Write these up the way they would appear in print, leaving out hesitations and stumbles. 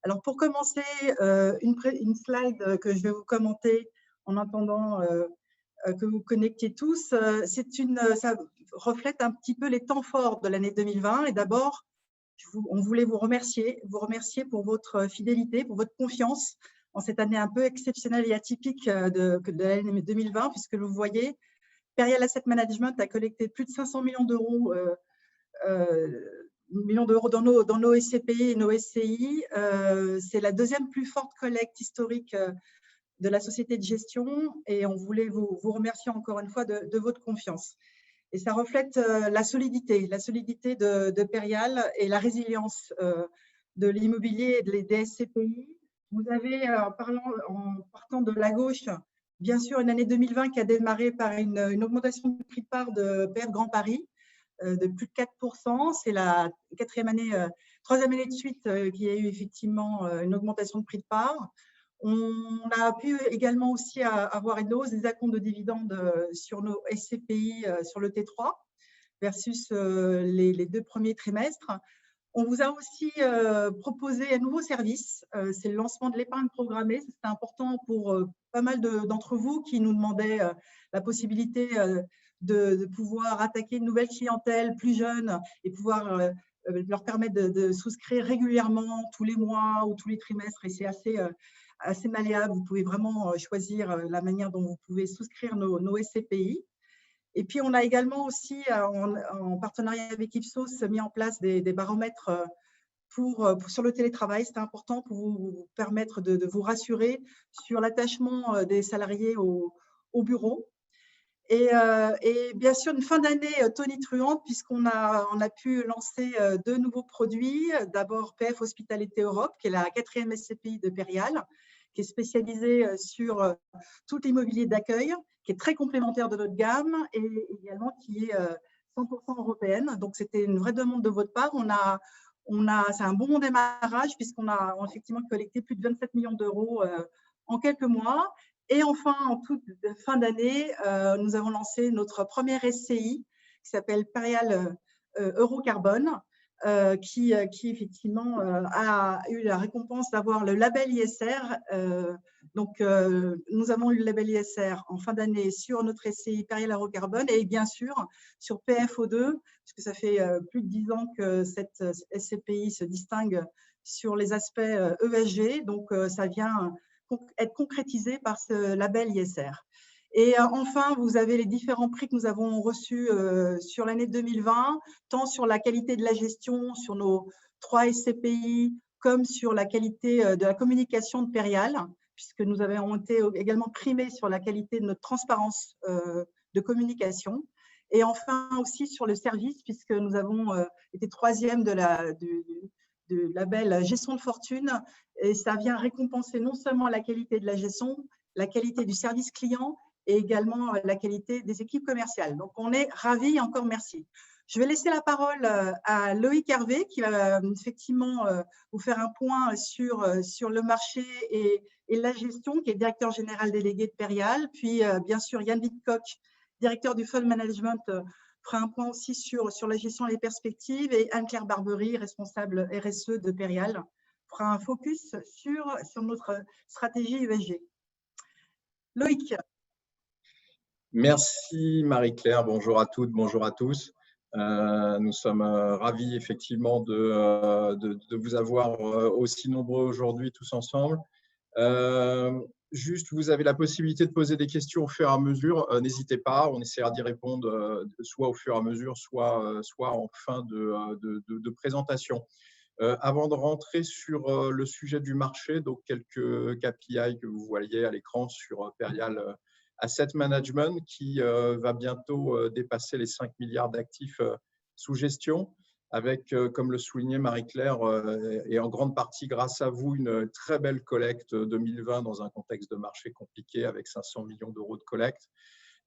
Alors, pour commencer, une slide que je vais vous commenter en attendant que vous connectiez tous. Ça reflète un petit peu les temps forts de l'année 2020. Et d'abord, on voulait vous remercier pour votre fidélité, pour votre confiance en cette année un peu exceptionnelle et atypique de l'année 2020, puisque vous voyez, Perial Asset Management a collecté plus de 500 millions d'euros dans nos SCPI et nos SCI. C'est la deuxième plus forte collecte historique de la société de gestion et on voulait vous remercier encore une fois de votre confiance. Et ça reflète la solidité de Perial et la résilience de l'immobilier et des SCPI. Vous avez, en partant de la gauche, bien sûr, une année 2020 qui a démarré par une augmentation du prix de part de PF Grand Paris de plus de 4%. C'est la troisième année de suite qu'il y a eu effectivement une augmentation de prix de part. On a pu également aussi avoir une hausse des acomptes de dividendes sur nos SCPI sur le T3 versus les 2 premiers trimestres. On vous a aussi proposé un nouveau service, c'est le lancement de l'épargne programmée. C'était important pour pas mal d'entre vous qui nous demandaient la possibilité de pouvoir attaquer une nouvelle clientèle plus jeune et pouvoir leur permettre de souscrire régulièrement tous les mois ou tous les trimestres. Et c'est assez malléable. Vous pouvez vraiment choisir la manière dont vous pouvez souscrire nos SCPI. Et puis, on a également aussi, en partenariat avec Ipsos, mis en place des baromètres sur le télétravail. C'était important pour vous permettre de vous rassurer sur l'attachement des salariés au bureau. Et bien sûr, une fin d'année tonitruante, puisqu'on a pu lancer 2 nouveaux produits. D'abord, PF Hospitalité Europe, qui est la 4e SCPI de Perial, qui est spécialisée sur tout l'immobilier d'accueil, qui est très complémentaire de notre gamme et également qui est 100% européenne. Donc, c'était une vraie demande de votre part. C'est un bon démarrage puisqu'on a effectivement collecté plus de 27 millions d'euros en quelques mois. Et enfin, en toute fin d'année, nous avons lancé notre première SCI qui s'appelle Perial Eurocarbone, qui effectivement a eu la récompense d'avoir le label ISR. Donc, nous avons eu le label ISR en fin d'année sur notre SCI Perial Eurocarbone et bien sûr sur PFO2, puisque ça fait plus de 10 ans que cette SCPI se distingue sur les aspects ESG. Donc, ça vient être concrétisé par ce label ISR. Et enfin, vous avez les différents prix que nous avons reçus sur l'année 2020, tant sur la qualité de la gestion, sur nos 3 SCPI, comme sur la qualité de la communication de Perial, puisque nous avons été également primés sur la qualité de notre transparence de communication. Et enfin aussi sur le service, puisque nous avons été 3e de label gestion de fortune. Et ça vient récompenser non seulement la qualité de la gestion, la qualité du service client, et également la qualité des équipes commerciales. Donc, on est ravis et encore merci. Je vais laisser la parole à Loïc Hervé qui va effectivement vous faire un point sur le marché et la gestion, qui est directeur général délégué de Perial. Puis, bien sûr, Yann Wittkok, directeur du Fund Management, fera un point aussi sur la gestion et les perspectives. Et Anne-Claire Barbery, responsable RSE de Perial, fera un focus sur notre stratégie ESG. Loïc. Merci Marie-Claire, bonjour à toutes, bonjour à tous. Nous sommes ravis effectivement de vous avoir aussi nombreux aujourd'hui tous ensemble. Juste, vous avez la possibilité de poser des questions au fur et à mesure. N'hésitez pas, on essaiera d'y répondre soit au fur et à mesure, soit en fin de présentation. Avant de rentrer sur le sujet du marché, donc quelques KPI que vous voyez à l'écran sur Perial Asset Management qui va bientôt dépasser les 5 milliards d'actifs sous gestion, avec, comme le soulignait Marie-Claire, et en grande partie grâce à vous, une très belle collecte 2020 dans un contexte de marché compliqué avec 500 millions d'euros de collecte,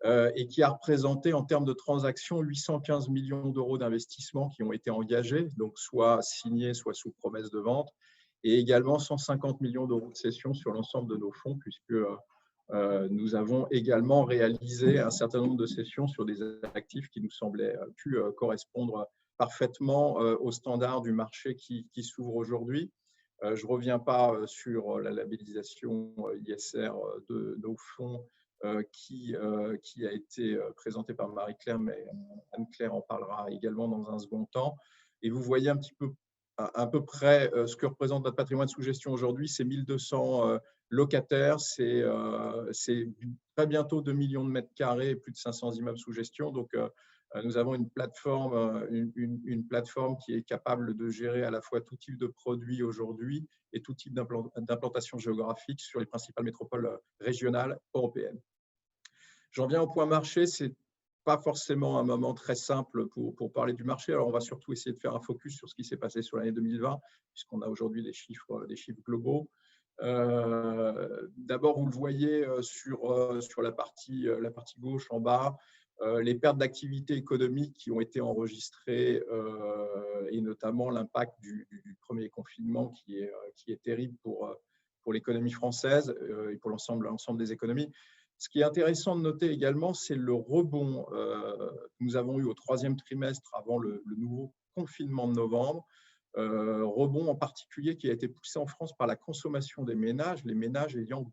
et qui a représenté en termes de transactions 815 millions d'euros d'investissement qui ont été engagés, donc soit signés, soit sous promesse de vente, et également 150 millions d'euros de cessions sur l'ensemble de nos fonds, puisque nous avons également réalisé un certain nombre de cessions sur des actifs qui nous semblaient pu correspondre parfaitement aux standards du marché qui s'ouvre aujourd'hui. Je ne reviens pas sur la labellisation ISR de nos fonds qui a été présentée par Marie-Claire, mais Anne-Claire en parlera également dans un second temps. Et vous voyez un petit peu à peu près ce que représente notre patrimoine sous gestion aujourd'hui. C'est 1200 locataires, c'est très bientôt 2 millions de mètres carrés et plus de 500 immeubles sous gestion. Donc, nous avons une plateforme qui est capable de gérer à la fois tout type de produits aujourd'hui et tout type d'implantation géographique sur les principales métropoles régionales européennes. J'en viens au point marché. Ce n'est pas forcément un moment très simple pour parler du marché. Alors, on va surtout essayer de faire un focus sur ce qui s'est passé sur l'année 2020, puisqu'on a aujourd'hui des chiffres globaux. D'abord, vous le voyez sur la partie gauche en bas, les pertes d'activité économique qui ont été enregistrées et notamment l'impact du premier confinement qui est terrible pour l'économie française et pour l'ensemble des économies. Ce qui est intéressant de noter également, c'est le rebond que nous avons eu au troisième trimestre avant le nouveau confinement de novembre. Rebond en particulier qui a été poussé en France par la consommation des ménages, les ménages étant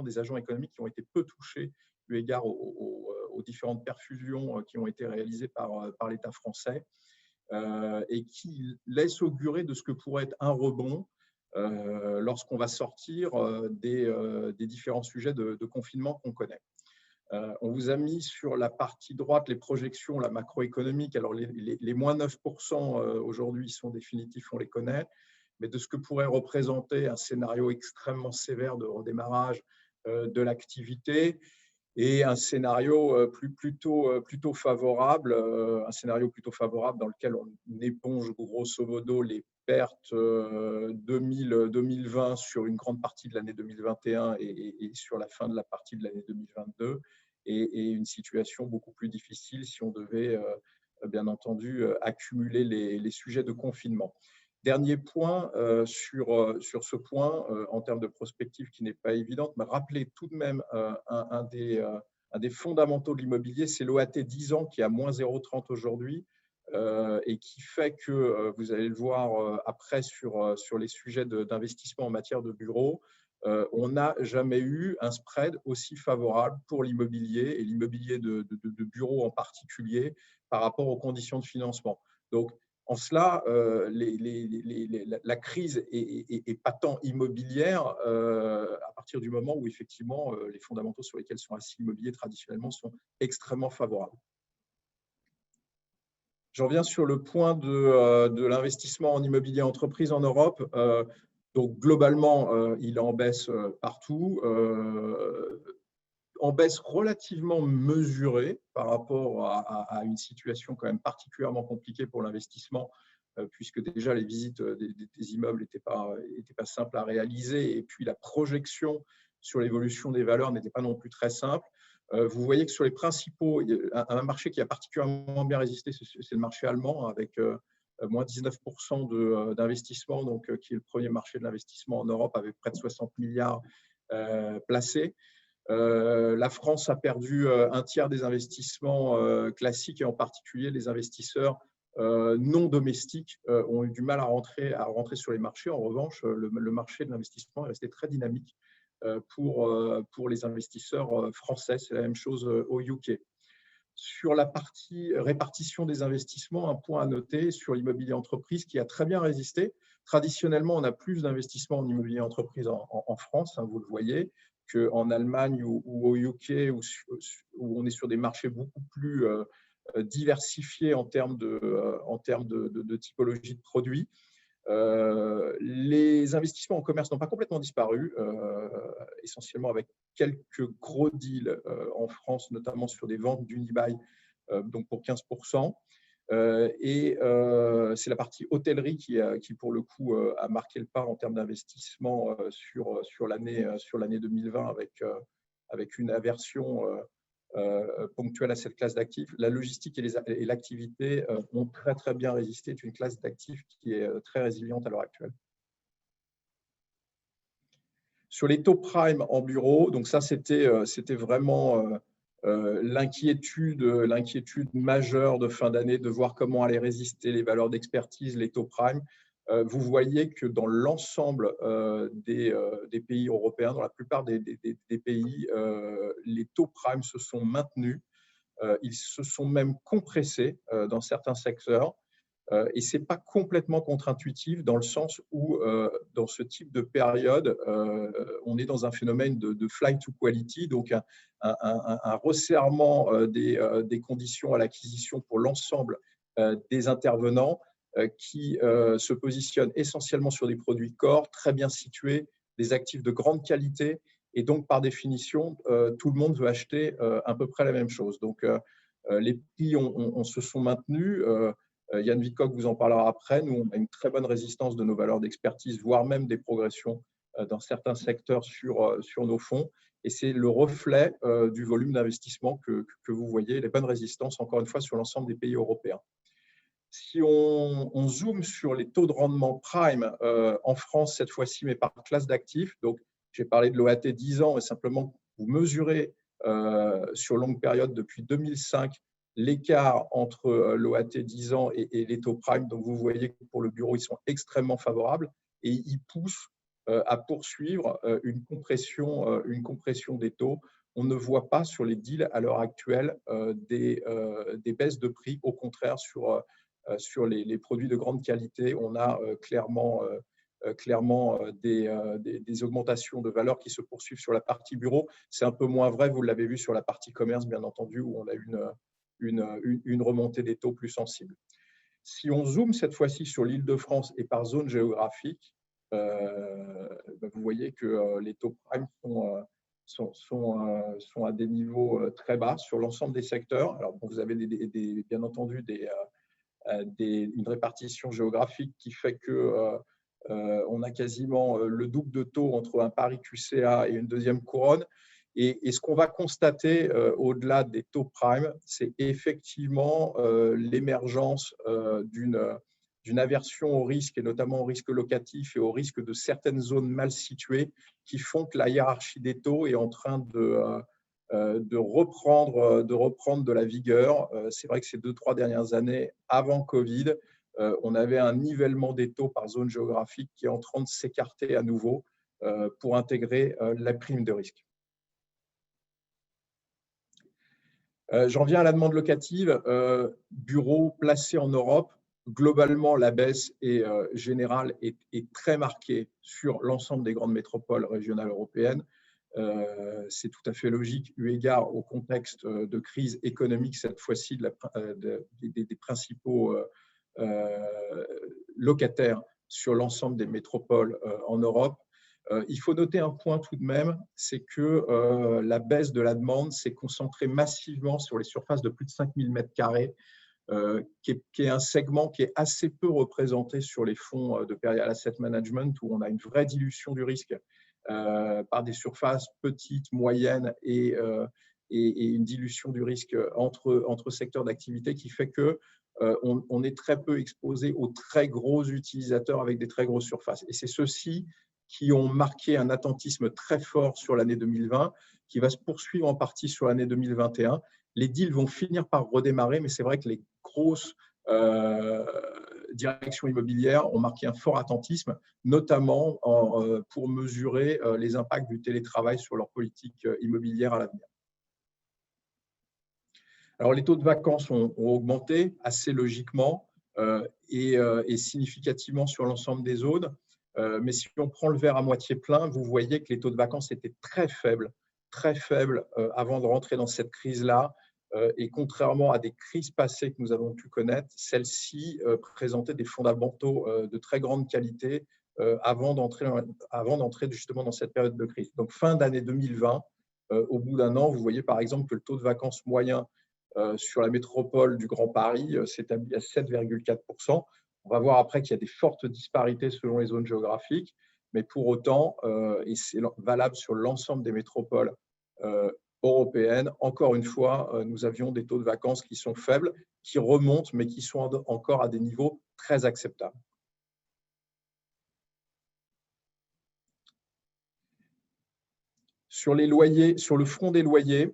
des agents économiques qui ont été peu touchés eu égard aux différentes perfusions qui ont été réalisées par l'État français et qui laissent augurer de ce que pourrait être un rebond lorsqu'on va sortir des différents sujets de confinement qu'on connaît. On vous a mis sur la partie droite les projections la macroéconomique. Alors, les moins 9% aujourd'hui sont définitifs, on les connaît, mais de ce que pourrait représenter un scénario extrêmement sévère de redémarrage de l'activité et un scénario plutôt favorable, dans lequel on éponge grosso modo les pertes 2020 sur une grande partie de l'année 2021 et sur la fin de la partie de l'année 2022, et une situation beaucoup plus difficile si on devait bien entendu accumuler les sujets de confinement. Dernier point sur ce point, en termes de prospective qui n'est pas évidente, mais rappelez tout de même un des fondamentaux de l'immobilier, c'est l'OAT 10 ans qui est à moins 0,30 aujourd'hui et qui fait que, vous allez le voir après sur les sujets d'investissement en matière de bureaux, on n'a jamais eu un spread aussi favorable pour l'immobilier et l'immobilier de bureaux en particulier par rapport aux conditions de financement. Donc, en cela, la crise est pas tant immobilière à partir du moment où effectivement les fondamentaux sur lesquels sont assis l'immobilier traditionnellement sont extrêmement favorables. J'en viens sur le point de l'investissement en immobilier entreprise en Europe. Donc globalement, il est en baisse partout. En baisse relativement mesurée par rapport à une situation quand même particulièrement compliquée pour l'investissement, puisque déjà les visites des immeubles n'étaient pas simples à réaliser, et puis la projection sur l'évolution des valeurs n'était pas non plus très simple. Vous voyez que sur les principaux, un marché qui a particulièrement bien résisté, c'est le marché allemand, avec moins 19% d'investissement, donc qui est le premier marché de l'investissement en Europe, avec près de 60 milliards placés. La France a perdu un tiers des investissements classiques, et en particulier les investisseurs non domestiques ont eu du mal à rentrer sur les marchés. En revanche, le marché de l'investissement est resté très dynamique pour les investisseurs français. C'est la même chose au UK. Sur la partie répartition des investissements, un point à noter sur l'immobilier entreprise qui a très bien résisté. Traditionnellement, on a plus d'investissements en immobilier entreprise en France, hein, vous le voyez, qu'en Allemagne ou au UK, où on est sur des marchés beaucoup plus diversifiés en termes de typologie de produits. Les investissements en commerce n'ont pas complètement disparu, essentiellement avec quelques gros deals en France, notamment sur des ventes d'Unibail, donc pour 15%. Et c'est la partie hôtellerie qui pour le coup, a marqué le pas en termes d'investissement sur l'année 2020, avec une aversion ponctuelle à cette classe d'actifs. La logistique et l'activité ont très très bien résisté. C'est une classe d'actifs qui est très résiliente à l'heure actuelle. Sur les taux prime en bureau, donc ça c'était vraiment l'inquiétude majeure de fin d'année, de voir comment allaient résister les valeurs d'expertise, les taux prime. vous voyez que dans l'ensemble des pays européens, dans la plupart des pays, les taux prime se sont maintenus. Ils se sont même compressés dans certains secteurs. Et ce n'est pas complètement contre-intuitif dans le sens où, dans ce type de période, on est dans un phénomène de flight to quality, donc un resserrement des conditions à l'acquisition pour l'ensemble des intervenants qui se positionnent essentiellement sur des produits corps, très bien situés, des actifs de grande qualité. Et donc, par définition, tout le monde veut acheter à peu près la même chose. Donc, les prix se sont maintenus. Yann Vidcock vous en parlera après. Nous, on a une très bonne résistance de nos valeurs d'expertise, voire même des progressions dans certains secteurs sur nos fonds. Et c'est le reflet du volume d'investissement que vous voyez, les bonnes résistances, encore une fois, sur l'ensemble des pays européens. Si on zoome sur les taux de rendement prime en France cette fois-ci, mais par classe d'actifs, donc j'ai parlé de l'OAT 10 ans et simplement vous mesurez sur longue période depuis 2005 l'écart entre l'OAT 10 ans et les taux prime. Donc vous voyez que pour le bureau, ils sont extrêmement favorables et ils poussent à poursuivre une compression des taux. On ne voit pas sur les deals à l'heure actuelle des baisses de prix. Au contraire, sur les produits de grande qualité, on a clairement des augmentations de valeur qui se poursuivent sur la partie bureau. C'est un peu moins vrai, vous l'avez vu, sur la partie commerce, bien entendu, où on a une remontée des taux plus sensible. Si on zoome cette fois-ci sur l'Île-de-France et par zone géographique, vous voyez que les taux prime sont à des niveaux très bas sur l'ensemble des secteurs. Alors, vous avez bien entendu une répartition géographique qui fait que on a quasiment le double de taux entre un Paris QCA et une deuxième couronne. Et ce qu'on va constater au-delà des taux prime, c'est effectivement l'émergence d'une aversion au risque, et notamment au risque locatif et au risque de certaines zones mal situées, qui font que la hiérarchie des taux est en train de reprendre de la vigueur. C'est vrai que ces 2-3 dernières années, avant Covid, on avait un nivellement des taux par zone géographique qui est en train de s'écarter à nouveau pour intégrer la prime de risque. J'en viens à la demande locative. Bureaux placés en Europe, globalement, la baisse générale est très marquée sur l'ensemble des grandes métropoles régionales européennes. C'est tout à fait logique, eu égard au contexte de crise économique, cette fois-ci des principaux locataires sur l'ensemble des métropoles en Europe. Il faut noter un point tout de même, c'est que la baisse de la demande s'est concentrée massivement sur les surfaces de plus de 5000 m², qui est un segment qui est assez peu représenté sur les fonds de Perial Asset Management, où on a une vraie dilution du risque par des surfaces petites, moyennes et une dilution du risque entre secteurs d'activité qui fait qu'on est très peu exposé aux très gros utilisateurs avec des très grosses surfaces. Et c'est ceux-ci qui ont marqué un attentisme très fort sur l'année 2020, qui va se poursuivre en partie sur l'année 2021. Les deals vont finir par redémarrer, mais c'est vrai que les grosses directions immobilières ont marqué un fort attentisme, notamment pour mesurer les impacts du télétravail sur leur politique immobilière à l'avenir. Alors, les taux de vacances ont augmenté assez logiquement et significativement sur l'ensemble des zones. Mais si on prend le verre à moitié plein, vous voyez que les taux de vacances étaient très faibles avant de rentrer dans cette crise-là. Et contrairement à des crises passées que nous avons pu connaître, celle-ci présentait des fondamentaux de très grande qualité avant d'entrer justement dans cette période de crise. Donc, fin d'année 2020, au bout d'un an, vous voyez par exemple que le taux de vacances moyen sur la métropole du Grand Paris s'établit à 7,4%. On va voir après qu'il y a des fortes disparités selon les zones géographiques, mais pour autant, et c'est valable sur l'ensemble des métropoles européennes, encore une fois, nous avions des taux de vacances qui sont faibles, qui remontent, mais qui sont encore à des niveaux très acceptables. Sur les loyers, sur le front des loyers,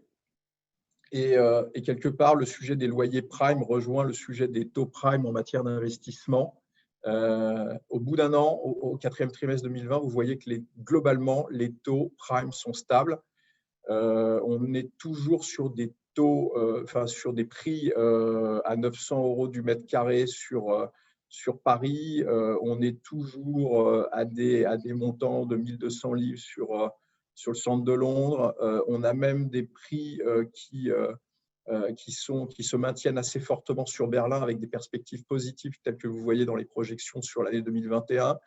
et quelque part, le sujet des loyers prime rejoint le sujet des taux prime en matière d'investissement. Au bout d'un an, au quatrième trimestre 2020, vous voyez que globalement, les taux prime sont stables. On est toujours sur des taux, sur des prix à 900 € du mètre carré sur Paris. On est toujours à des montants de 1200 livres sur le centre de Londres. On a même des prix qui se maintiennent assez fortement sur Berlin avec des perspectives positives telles que vous voyez dans les projections sur l'année 2021.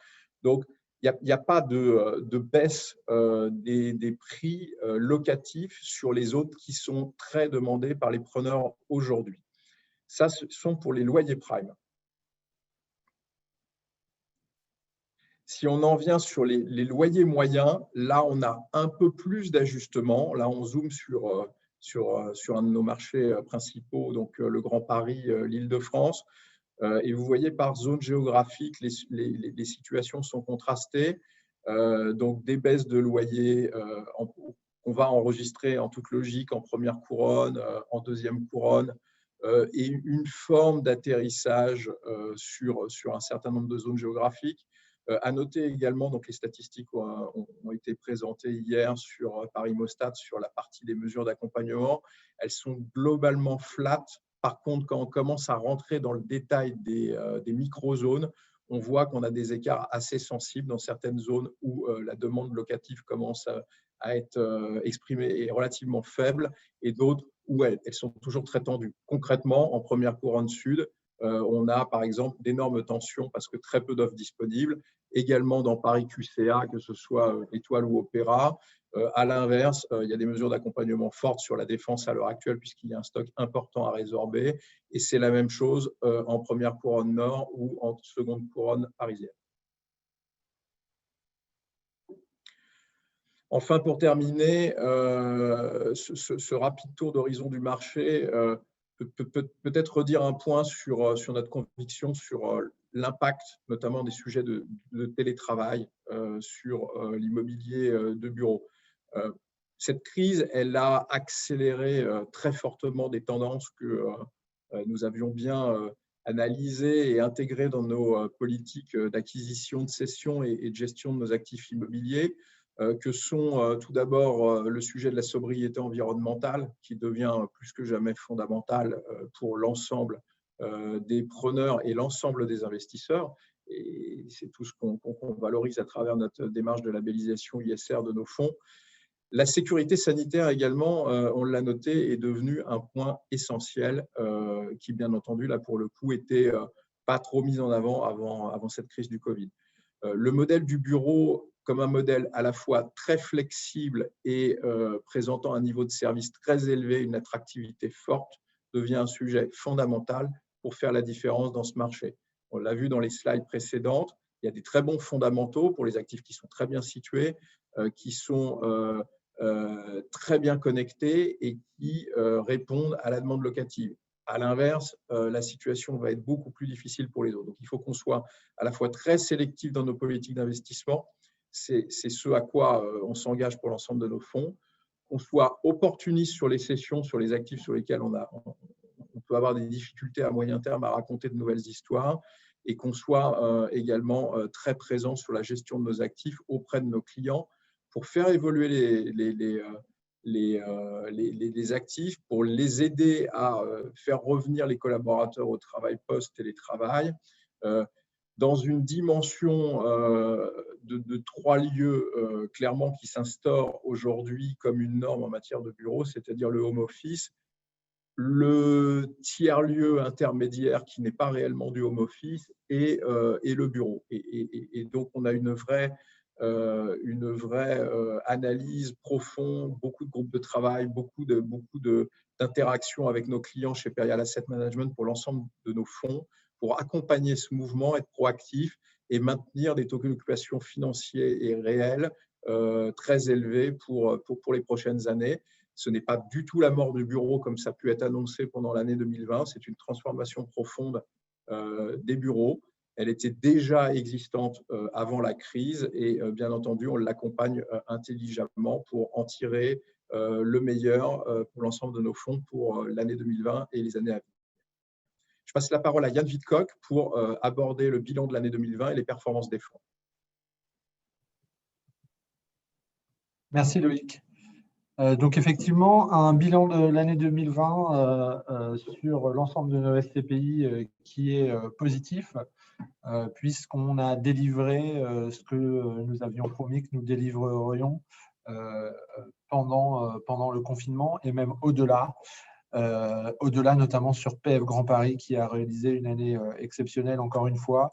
Donc, il n'y a pas de baisse des prix locatifs sur les zones qui sont très demandées par les preneurs aujourd'hui. Ça, ce sont pour les loyers prime. Si on en vient sur les loyers moyens, là, on a un peu plus d'ajustements. Là, on zoome sur un de nos marchés principaux, donc le Grand Paris, l'Île-de-France. Et vous voyez par zone géographique, les situations sont contrastées. Donc, des baisses de loyer qu'on va enregistrer en toute logique en première couronne, en deuxième couronne, et une forme d'atterrissage sur un certain nombre de zones géographiques. À noter également, donc les statistiques ont été présentées hier par Imostat sur la partie des mesures d'accompagnement. Elles sont globalement flat. Par contre, quand on commence à rentrer dans le détail des micro-zones, on voit qu'on a des écarts assez sensibles dans certaines zones où la demande locative commence à être exprimée et relativement faible, et d'autres où elles sont toujours très tendues. Concrètement, en première couronne sud, on a par exemple d'énormes tensions parce que très peu d'offres disponibles. Également dans Paris QCA, que ce soit Étoile ou Opéra. À l'inverse, il y a des mesures d'accompagnement fortes sur la défense à l'heure actuelle puisqu'il y a un stock important à résorber. Et c'est la même chose en première couronne nord ou en seconde couronne parisienne. Enfin, pour terminer, ce rapide tour d'horizon du marché peut-être redire un point sur notre conviction sur l'impact, notamment des sujets de télétravail sur l'immobilier de bureau. Cette crise, elle a accéléré très fortement des tendances que nous avions bien analysées et intégrées dans nos politiques d'acquisition, de cession et de gestion de nos actifs immobiliers, que sont tout d'abord le sujet de la sobriété environnementale, qui devient plus que jamais fondamental pour l'ensemble des preneurs et l'ensemble des investisseurs. Et c'est tout ce qu'on valorise à travers notre démarche de labellisation ISR de nos fonds. La sécurité sanitaire également, on l'a noté, est devenue un point essentiel qui, bien entendu, là pour le coup, était pas trop mis en avant cette crise du Covid. Le modèle du bureau comme un modèle à la fois très flexible et présentant un niveau de service très élevé, une attractivité forte, devient un sujet fondamental pour faire la différence dans ce marché. On l'a vu dans les slides précédentes, il y a des très bons fondamentaux pour les actifs qui sont très bien situés, qui sont très bien connectés et qui répondent à la demande locative. À l'inverse, la situation va être beaucoup plus difficile pour les autres. Donc, il faut qu'on soit à la fois très sélectif dans nos politiques d'investissement, c'est ce à quoi on s'engage pour l'ensemble de nos fonds, qu'on soit opportuniste sur les cessions, sur les actifs sur lesquels on peut avoir des difficultés à moyen terme à raconter de nouvelles histoires, et qu'on soit également très présent sur la gestion de nos actifs auprès de nos clients pour faire évoluer les actifs, pour les aider à faire revenir les collaborateurs au travail post-télétravail, dans une dimension de 3 lieux clairement qui s'instaurent aujourd'hui comme une norme en matière de bureau, c'est-à-dire le home office, le tiers-lieu intermédiaire qui n'est pas réellement du home office et le bureau. Et donc, on a une vraie analyse profonde, beaucoup de groupes de travail, beaucoup d'interactions avec nos clients chez Perial Asset Management pour l'ensemble de nos fonds, pour accompagner ce mouvement, être proactif et maintenir des taux d'occupation financiers et réels très élevés pour les prochaines années. Ce n'est pas du tout la mort du bureau comme ça a pu être annoncé pendant l'année 2020, c'est une transformation profonde des bureaux. Elle était déjà existante avant la crise et bien entendu, on l'accompagne intelligemment pour en tirer le meilleur pour l'ensemble de nos fonds pour l'année 2020 et les années à venir. Je passe la parole à Yann Vidcock pour aborder le bilan de l'année 2020 et les performances des fonds. Merci Loïc. Donc effectivement, un bilan de l'année 2020 sur l'ensemble de nos SCPI qui est positif, puisqu'on a délivré ce que nous avions promis que nous délivrerions pendant le confinement et même au-delà. Au-delà, notamment sur PF Grand Paris, qui a réalisé une année exceptionnelle, encore une fois,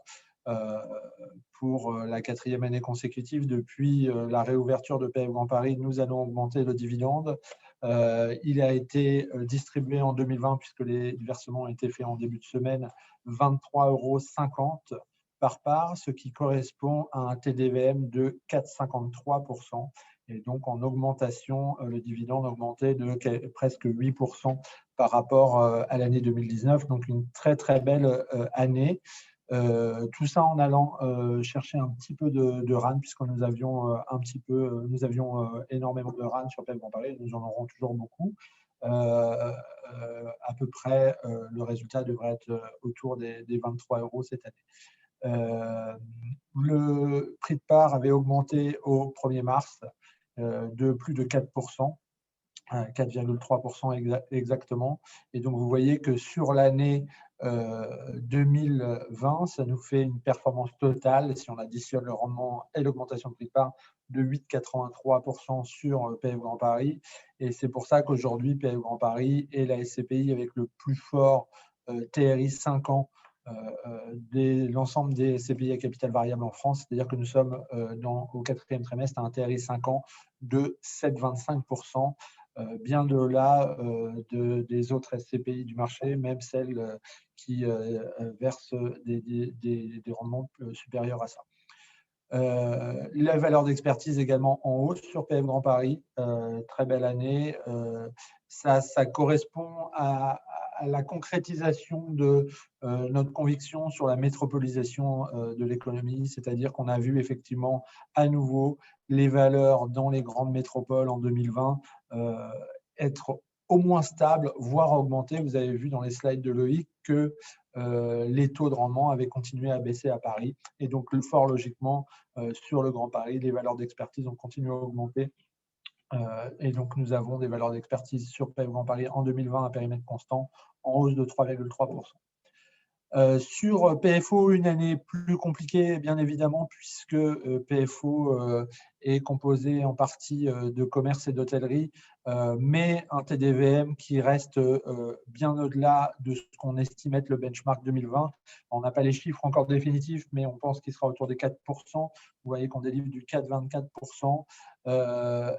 pour la 4e année consécutive. Depuis la réouverture de PF Grand Paris, nous allons augmenter le dividende. Il a été distribué en 2020, puisque les versements ont été faits en début de semaine, 23,50 € par part, ce qui correspond à un TDVM de 4,53%. Et donc, en augmentation, le dividende a augmenté de presque 8% par rapport à l'année 2019. Donc, une très, très belle année. Tout ça en allant chercher un petit peu de RAN, puisque nous avions énormément de RAN sur PF Grand Paris, nous en aurons toujours beaucoup. À peu près, le résultat devrait être autour des 23 € cette année. Le prix de part avait augmenté au 1er mars de plus de 4%. 4,3% exactement. Et donc, vous voyez que sur l'année 2020, ça nous fait une performance totale, si on additionne le rendement et l'augmentation de prix de part, de 8,83% sur PF Grand Paris. Et c'est pour ça qu'aujourd'hui, PF Grand Paris est la SCPI avec le plus fort TRI 5 ans de l'ensemble des SCPI à capital variable en France. C'est-à-dire que nous sommes au 4e trimestre à un TRI 5 ans de 7,25%. Bien de-delà des autres SCPI du marché, même celles qui versent des rendements supérieurs à ça. La valeur d'expertise également en hausse sur PF Grand Paris, très belle année. Ça correspond à la concrétisation de notre conviction sur la métropolisation de l'économie, c'est-à-dire qu'on a vu effectivement à nouveau les valeurs dans les grandes métropoles en 2020 être au moins stables, voire augmenter. Vous avez vu dans les slides de Loïc que les taux de rendement avaient continué à baisser à Paris. Et donc, fort logiquement, sur le Grand Paris, les valeurs d'expertise ont continué à augmenter. Et donc, nous avons des valeurs d'expertise sur PF Grand Paris en 2020 à périmètre constant, en hausse de 3,3%. Sur PFO, une année plus compliquée, bien évidemment, puisque PFO est composé en partie de commerce et d'hôtellerie, mais un TDVM qui reste bien au-delà de ce qu'on estime être le benchmark 2020. On n'a pas les chiffres encore définitifs, mais on pense qu'il sera autour des 4%. Vous voyez qu'on délivre du 4,24%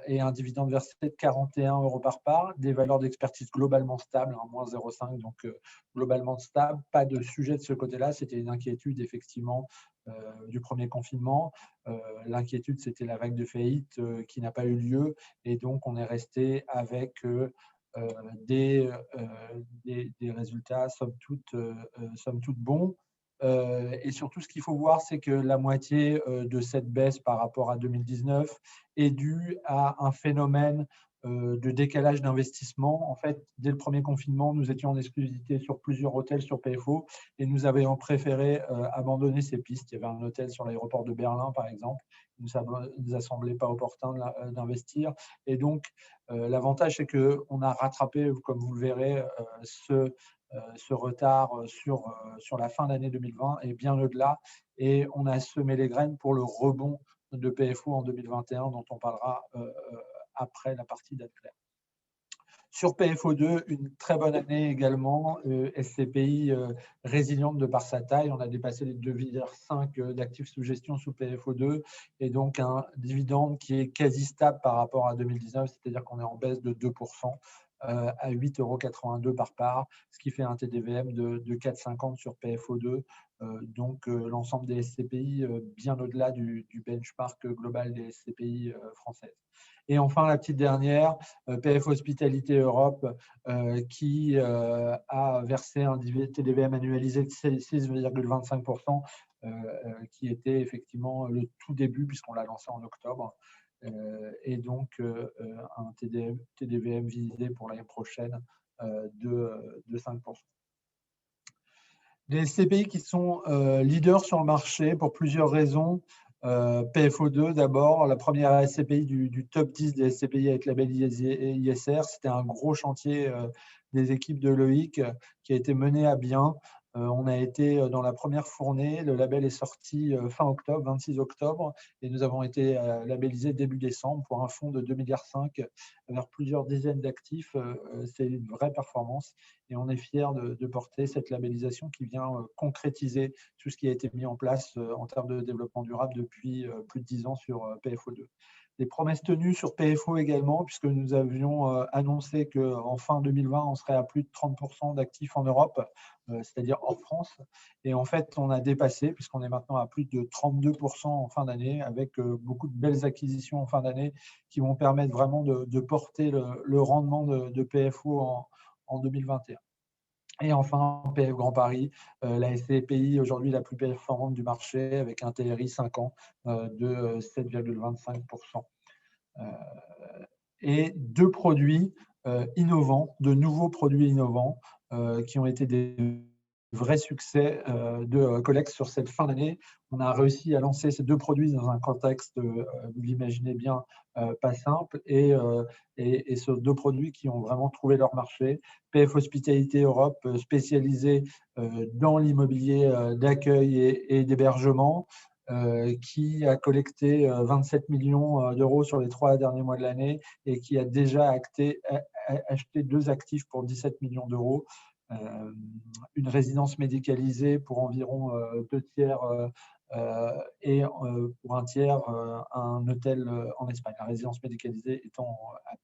et un dividende versé de 41 € par part, des valeurs d'expertise globalement stables, moins 0,5, donc globalement stable, pas de sujet de ce côté-là. C'était une inquiétude effectivement du premier confinement. L'inquiétude, c'était la vague de faillite qui n'a pas eu lieu, et donc on est resté avec des résultats somme toute bons. Et surtout, ce qu'il faut voir, c'est que la moitié de cette baisse par rapport à 2019 est due à un phénomène de décalage d'investissement. En fait, dès le premier confinement, nous étions en exclusivité sur plusieurs hôtels sur PFO et nous avions préféré abandonner ces pistes. Il y avait un hôtel sur l'aéroport de Berlin, par exemple. Il ne nous a semblé pas opportun d'investir. Et donc, l'avantage, c'est qu'on a rattrapé, comme vous le verrez, ce retard sur la fin d'année 2020 et bien au-delà. Et on a semé les graines pour le rebond de PFO en 2021, dont on parlera après la partie date claire. Sur PFO2, une très bonne année également, SCPI résiliente de par sa taille. On a dépassé les 2,5 d'actifs sous gestion sous PFO2 et donc un dividende qui est quasi stable par rapport à 2019, c'est-à-dire qu'on est en baisse de 2%. À 8,82 € par part, ce qui fait un TDVM de 4,50 sur PFO2. Donc, l'ensemble des SCPI bien au-delà du benchmark global des SCPI françaises. Et enfin, la petite dernière, PF Hospitalité Europe, qui a versé un TDVM annualisé de 6,25%, qui était effectivement le tout début, puisqu'on l'a lancé en octobre. Et donc un TDVM visé pour l'année prochaine de 5%. Les SCPI qui sont leaders sur le marché pour plusieurs raisons. PFO2 d'abord, la première SCPI du top 10 des SCPI avec label ISR. C'était un gros chantier des équipes de Loïc qui a été mené à bien. On a été dans la première fournée, le label est sorti fin octobre, 26 octobre, et nous avons été labellisés début décembre pour un fonds de 2,5 milliards vers plusieurs dizaines d'actifs. C'est une vraie performance et on est fiers de porter cette labellisation qui vient concrétiser tout ce qui a été mis en place en termes de développement durable depuis plus de 10 ans sur PFO2. Les promesses tenues sur PFO également, puisque nous avions annoncé qu'en fin 2020, on serait à plus de 30% d'actifs en Europe, c'est-à-dire hors France. Et en fait, on a dépassé, puisqu'on est maintenant à plus de 32% en fin d'année, avec beaucoup de belles acquisitions en fin d'année qui vont permettre vraiment de porter le rendement de PFO en 2021. Et enfin, PF Grand Paris, la SCPI aujourd'hui la plus performante du marché avec un TRI 5 ans de 7,25%. Et deux produits innovants, de nouveaux produits innovants qui ont été des vrais succès de Colex sur cette fin d'année. On a réussi à lancer ces deux produits dans un contexte, vous l'imaginez bien, pas simple, et ce deux produits qui ont vraiment trouvé leur marché. PF Hospitalité Europe, spécialisé dans l'immobilier d'accueil et d'hébergement, qui a collecté 27 millions d'euros sur les 3 derniers mois de l'année et qui a déjà acheté 2 actifs pour 17 millions d'euros. Une résidence médicalisée pour environ 2 tiers et pour un tiers un hôtel en Espagne. La résidence médicalisée étant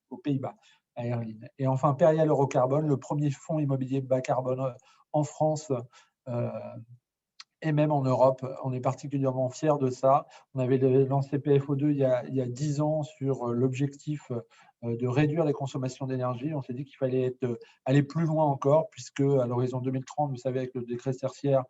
aux Pays-Bas, à Erlin. Et enfin, Perial Eurocarbone, le premier fonds immobilier bas carbone en France et même en Europe. On est particulièrement fiers de ça. On avait lancé PFO2 il y a 10 ans sur l'objectif de réduire les consommations d'énergie. On s'est dit qu'il fallait aller plus loin encore, puisque à l'horizon 2030, vous savez, avec le décret tertiaire,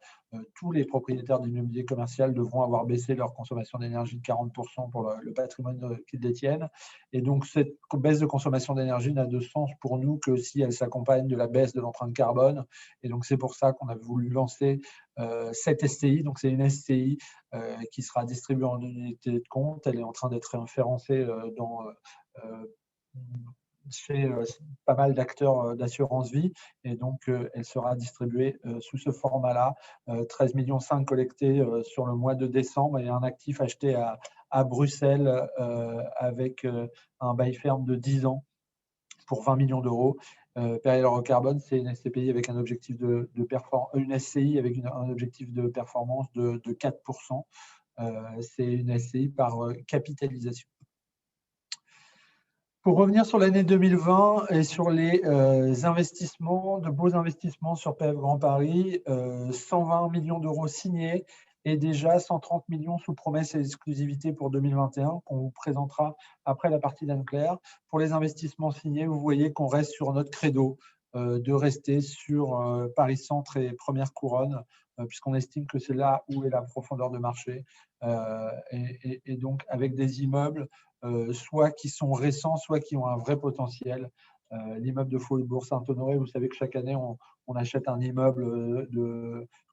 tous les propriétaires d'immobilier commercial devront avoir baissé leur consommation d'énergie de 40% pour le patrimoine qu'ils détiennent. Et donc, cette baisse de consommation d'énergie n'a de sens pour nous que si elle s'accompagne de la baisse de l'empreinte carbone. Et donc, c'est pour ça qu'on a voulu lancer cette SCI. Donc, c'est une SCI qui sera distribuée en unité de compte. Elle est en train d'être référencée chez pas mal d'acteurs d'assurance vie et donc elle sera distribuée sous ce format-là. 13,5 millions collectés sur le mois de décembre et un actif acheté à Bruxelles avec un bail ferme de 10 ans pour 20 millions d'euros. Perial Eurocarbone, c'est une SCPI avec un objectif une SCI avec un objectif de performance de 4%. C'est une SCI par capitalisation. Pour revenir sur l'année 2020 et sur les investissements, de beaux investissements sur PF Grand Paris, 120 millions d'euros signés et déjà 130 millions sous promesse et exclusivité pour 2021 qu'on vous présentera après la partie d'Anne-Claire. Pour les investissements signés, vous voyez qu'on reste sur notre credo de rester sur Paris Centre et Première Couronne, puisqu'on estime que c'est là où est la profondeur de marché. Et donc avec des immeubles soit qui sont récents, soit qui ont un vrai potentiel. L'immeuble de Faubourg Saint-Honoré, vous savez que chaque année, on achète un immeuble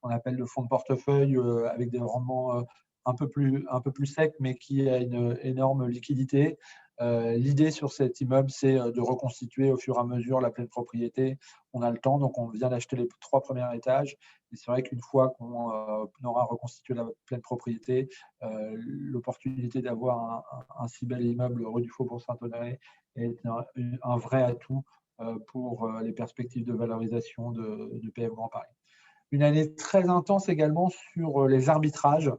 qu'on appelle le fonds de portefeuille avec des rendements un peu plus secs, mais qui a une énorme liquidité. L'idée sur cet immeuble, c'est de reconstituer au fur et à mesure la pleine propriété. On a le temps, donc on vient d'acheter les 3 premiers étages. Et c'est vrai qu'une fois qu'on aura reconstitué la pleine propriété, l'opportunité d'avoir un si bel immeuble rue du Faubourg Saint-Honoré est un vrai atout pour les perspectives de valorisation de PF Grand Paris. Une année très intense également sur les arbitrages.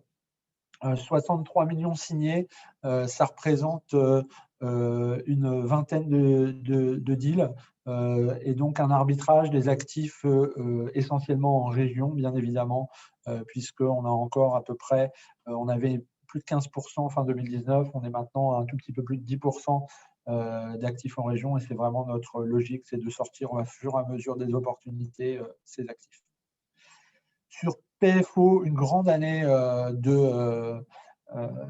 63 millions signés, ça représente une vingtaine de deals et donc un arbitrage des actifs essentiellement en région, bien évidemment, puisqu'on a encore à peu près, on avait plus de 15% fin 2019, on est maintenant à un tout petit peu plus de 10% d'actifs en région et c'est vraiment notre logique, c'est de sortir au fur et à mesure des opportunités ces actifs. Sur PFO, une grande année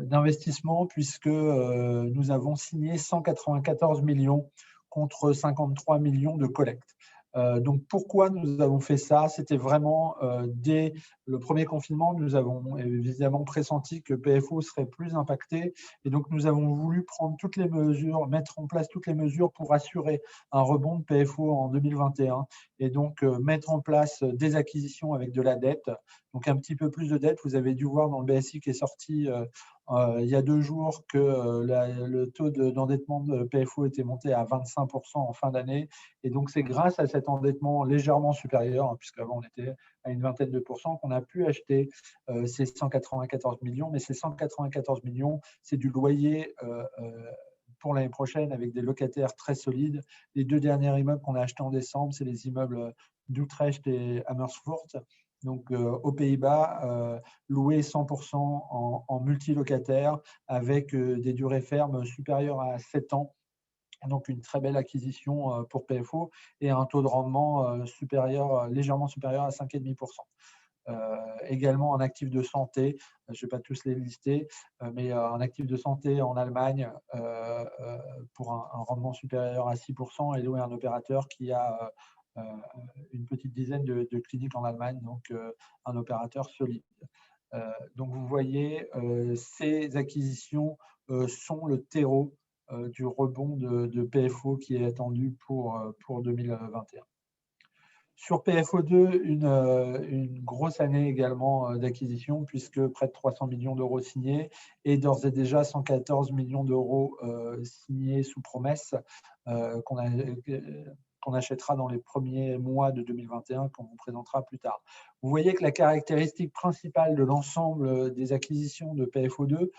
d'investissement puisque nous avons signé 194 millions contre 53 millions de collecte. Donc, pourquoi nous avons fait ça? C'était vraiment dès le premier confinement, nous avons évidemment pressenti que PFO serait plus impacté. Et donc, nous avons voulu prendre toutes les mesures, mettre en place toutes les mesures pour assurer un rebond de PFO en 2021. Et donc, mettre en place des acquisitions avec de la dette. Donc, un petit peu plus de dette. Vous avez dû voir dans le BSI qui est sorti il y a 2 jours que le taux d'endettement de PFO était monté à 25% en fin d'année. Et donc, c'est grâce à cet endettement légèrement supérieur, puisqu'avant on était à une vingtaine de pourcents, qu'on a pu acheter ces 194 millions. Mais ces 194 millions, c'est du loyer pour l'année prochaine avec des locataires très solides. Les 2 derniers immeubles qu'on a achetés en décembre, c'est les immeubles d'Utrecht et Amersfoort. Donc, aux Pays-Bas, loué 100% en multilocataire avec des durées fermes supérieures à 7 ans. Donc, une très belle acquisition pour PFO et un taux de rendement supérieur, légèrement supérieur à 5,5%. Également en actifs de santé, je ne vais pas tous les lister, mais en actifs de santé en Allemagne, pour un rendement supérieur à 6%, et loué un opérateur qui a une petite dizaine de cliniques en Allemagne, donc un opérateur solide. Donc vous voyez, ces acquisitions sont le terreau du rebond de PFO qui est attendu pour 2021. Sur PFO2, une grosse année également d'acquisition, puisque près de 300 millions d'euros signés et d'ores et déjà 114 millions d'euros signés sous promesse qu'on achètera dans les premiers mois de 2021, qu'on vous présentera plus tard. Vous voyez que la caractéristique principale de l'ensemble des acquisitions de PFO2,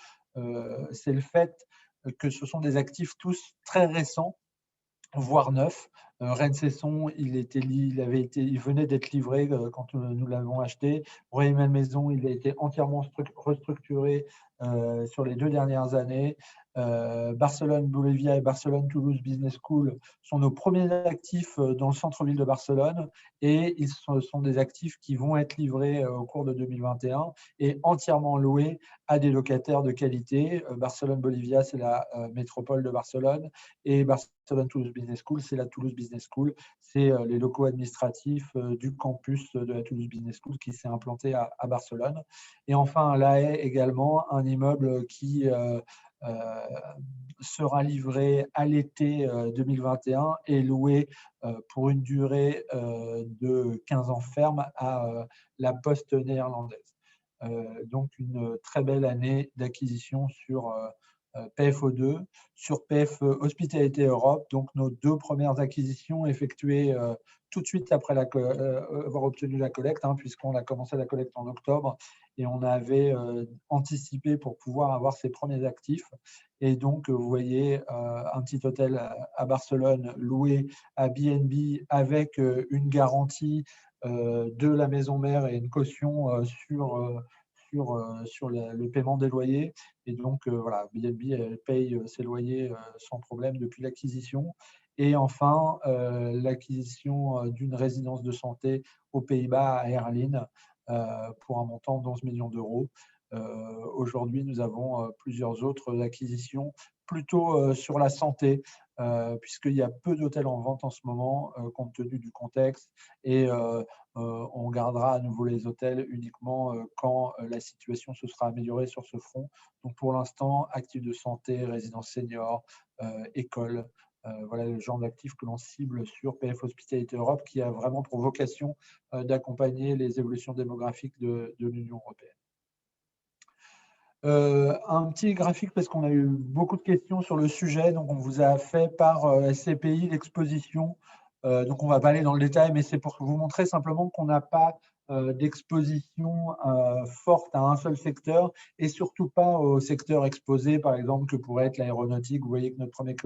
c'est le fait que ce sont des actifs tous très récents, voire neufs. Rennes Cesson, il venait d'être livré quand nous l'avons acheté. Royer Malmaison, il a été entièrement restructuré sur les 2 dernières années. Barcelone Bolivia et Barcelone Toulouse Business School sont nos premiers actifs dans le centre-ville de Barcelone, et ils sont des actifs qui vont être livrés au cours de 2021 et entièrement loués à des locataires de qualité. Barcelone Bolivia, c'est la métropole de Barcelone, et Barcelone Toulouse Business School, c'est la Toulouse Business School. C'est les locaux administratifs du campus de la Toulouse Business School qui s'est implanté à Barcelone. Et enfin, à La Haye également, un immeuble qui sera livré à l'été 2021 et loué pour une durée de 15 ans ferme à la Poste néerlandaise. Donc, une très belle année d'acquisition sur PFO2. Sur PF Hospitalité Europe, donc nos 2 premières acquisitions effectuées tout de suite après avoir obtenu la collecte, puisqu'on a commencé la collecte en octobre et on avait anticipé pour pouvoir avoir ces premiers actifs. Et donc, vous voyez un petit hôtel à Barcelone loué à BNB avec une garantie de la maison mère et une caution sur le paiement des loyers. Et donc, voilà, BNB paye ses loyers sans problème depuis l'acquisition. Et enfin, l'acquisition d'une résidence de santé aux Pays-Bas à Heerlen pour un montant d'11 millions d'euros. Aujourd'hui, nous avons plusieurs autres acquisitions plutôt sur la santé, puisqu'il y a peu d'hôtels en vente en ce moment, compte tenu du contexte, et on gardera à nouveau les hôtels uniquement quand la situation se sera améliorée sur ce front. Donc pour l'instant, actifs de santé, résidences seniors, écoles, voilà le genre d'actifs que l'on cible sur PF Hospitalité Europe, qui a vraiment pour vocation d'accompagner les évolutions démographiques de l'Union européenne. Un petit graphique parce qu'on a eu beaucoup de questions sur le sujet. Donc, on vous a fait par SCPI l'exposition. Donc, on ne va pas aller dans le détail, mais c'est pour vous montrer simplement qu'on n'a pas d'exposition forte à un seul secteur, et surtout pas au secteur exposé, par exemple, que pourrait être l'aéronautique. Vous voyez que notre premier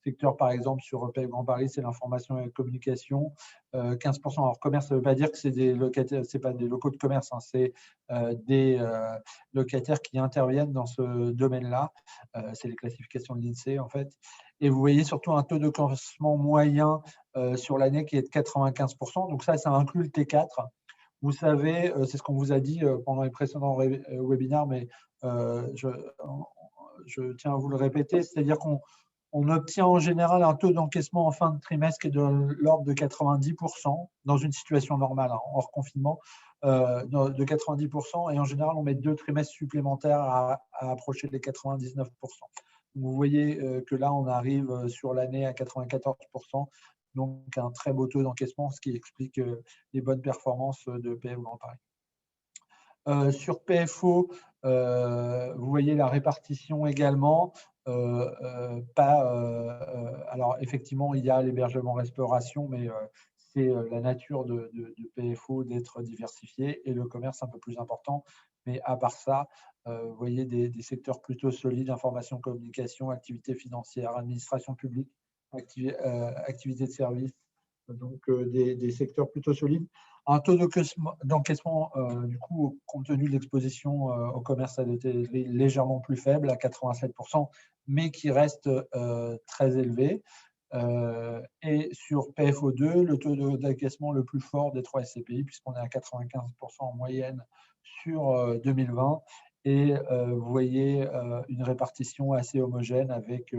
secteur, par exemple, sur PF Grand Paris, c'est l'information et la communication. 15%. Alors, commerce, ça ne veut pas dire que c'est des locataires, c'est pas des locaux de commerce, c'est des locataires qui interviennent dans ce domaine-là. C'est les classifications de l'INSEE, en fait. Et vous voyez surtout un taux de classement moyen sur l'année qui est de 95%. Donc ça inclut le T4. Vous savez, c'est ce qu'on vous a dit pendant les précédents webinaires, mais je tiens à vous le répéter, c'est-à-dire qu'on On obtient en général un taux d'encaissement en fin de trimestre qui est de l'ordre de 90% dans une situation normale, hors confinement, de 90%. Et en général, on met 2 trimestres supplémentaires à approcher les 99%. Vous voyez que là, on arrive sur l'année à 94%, donc un très beau taux d'encaissement, ce qui explique les bonnes performances de PFO Grand Paris. Sur PFO, vous voyez la répartition également. Alors, effectivement, il y a l'hébergement-restauration, mais c'est la nature de PFO d'être diversifié et le commerce un peu plus important. Mais à part ça, vous voyez des secteurs plutôt solides, information, communication, activité financière, administration publique, activité de service, donc des secteurs plutôt solides. Un taux d'encaissement, du coup, compte tenu de l'exposition au commerce à l'hôtellerie légèrement plus faible, à 87%, mais qui reste très élevé. Et sur PFO2, le taux d'encaissement le plus fort des 3 SCPI, puisqu'on est à 95% en moyenne sur 2020. Et vous voyez une répartition assez homogène avec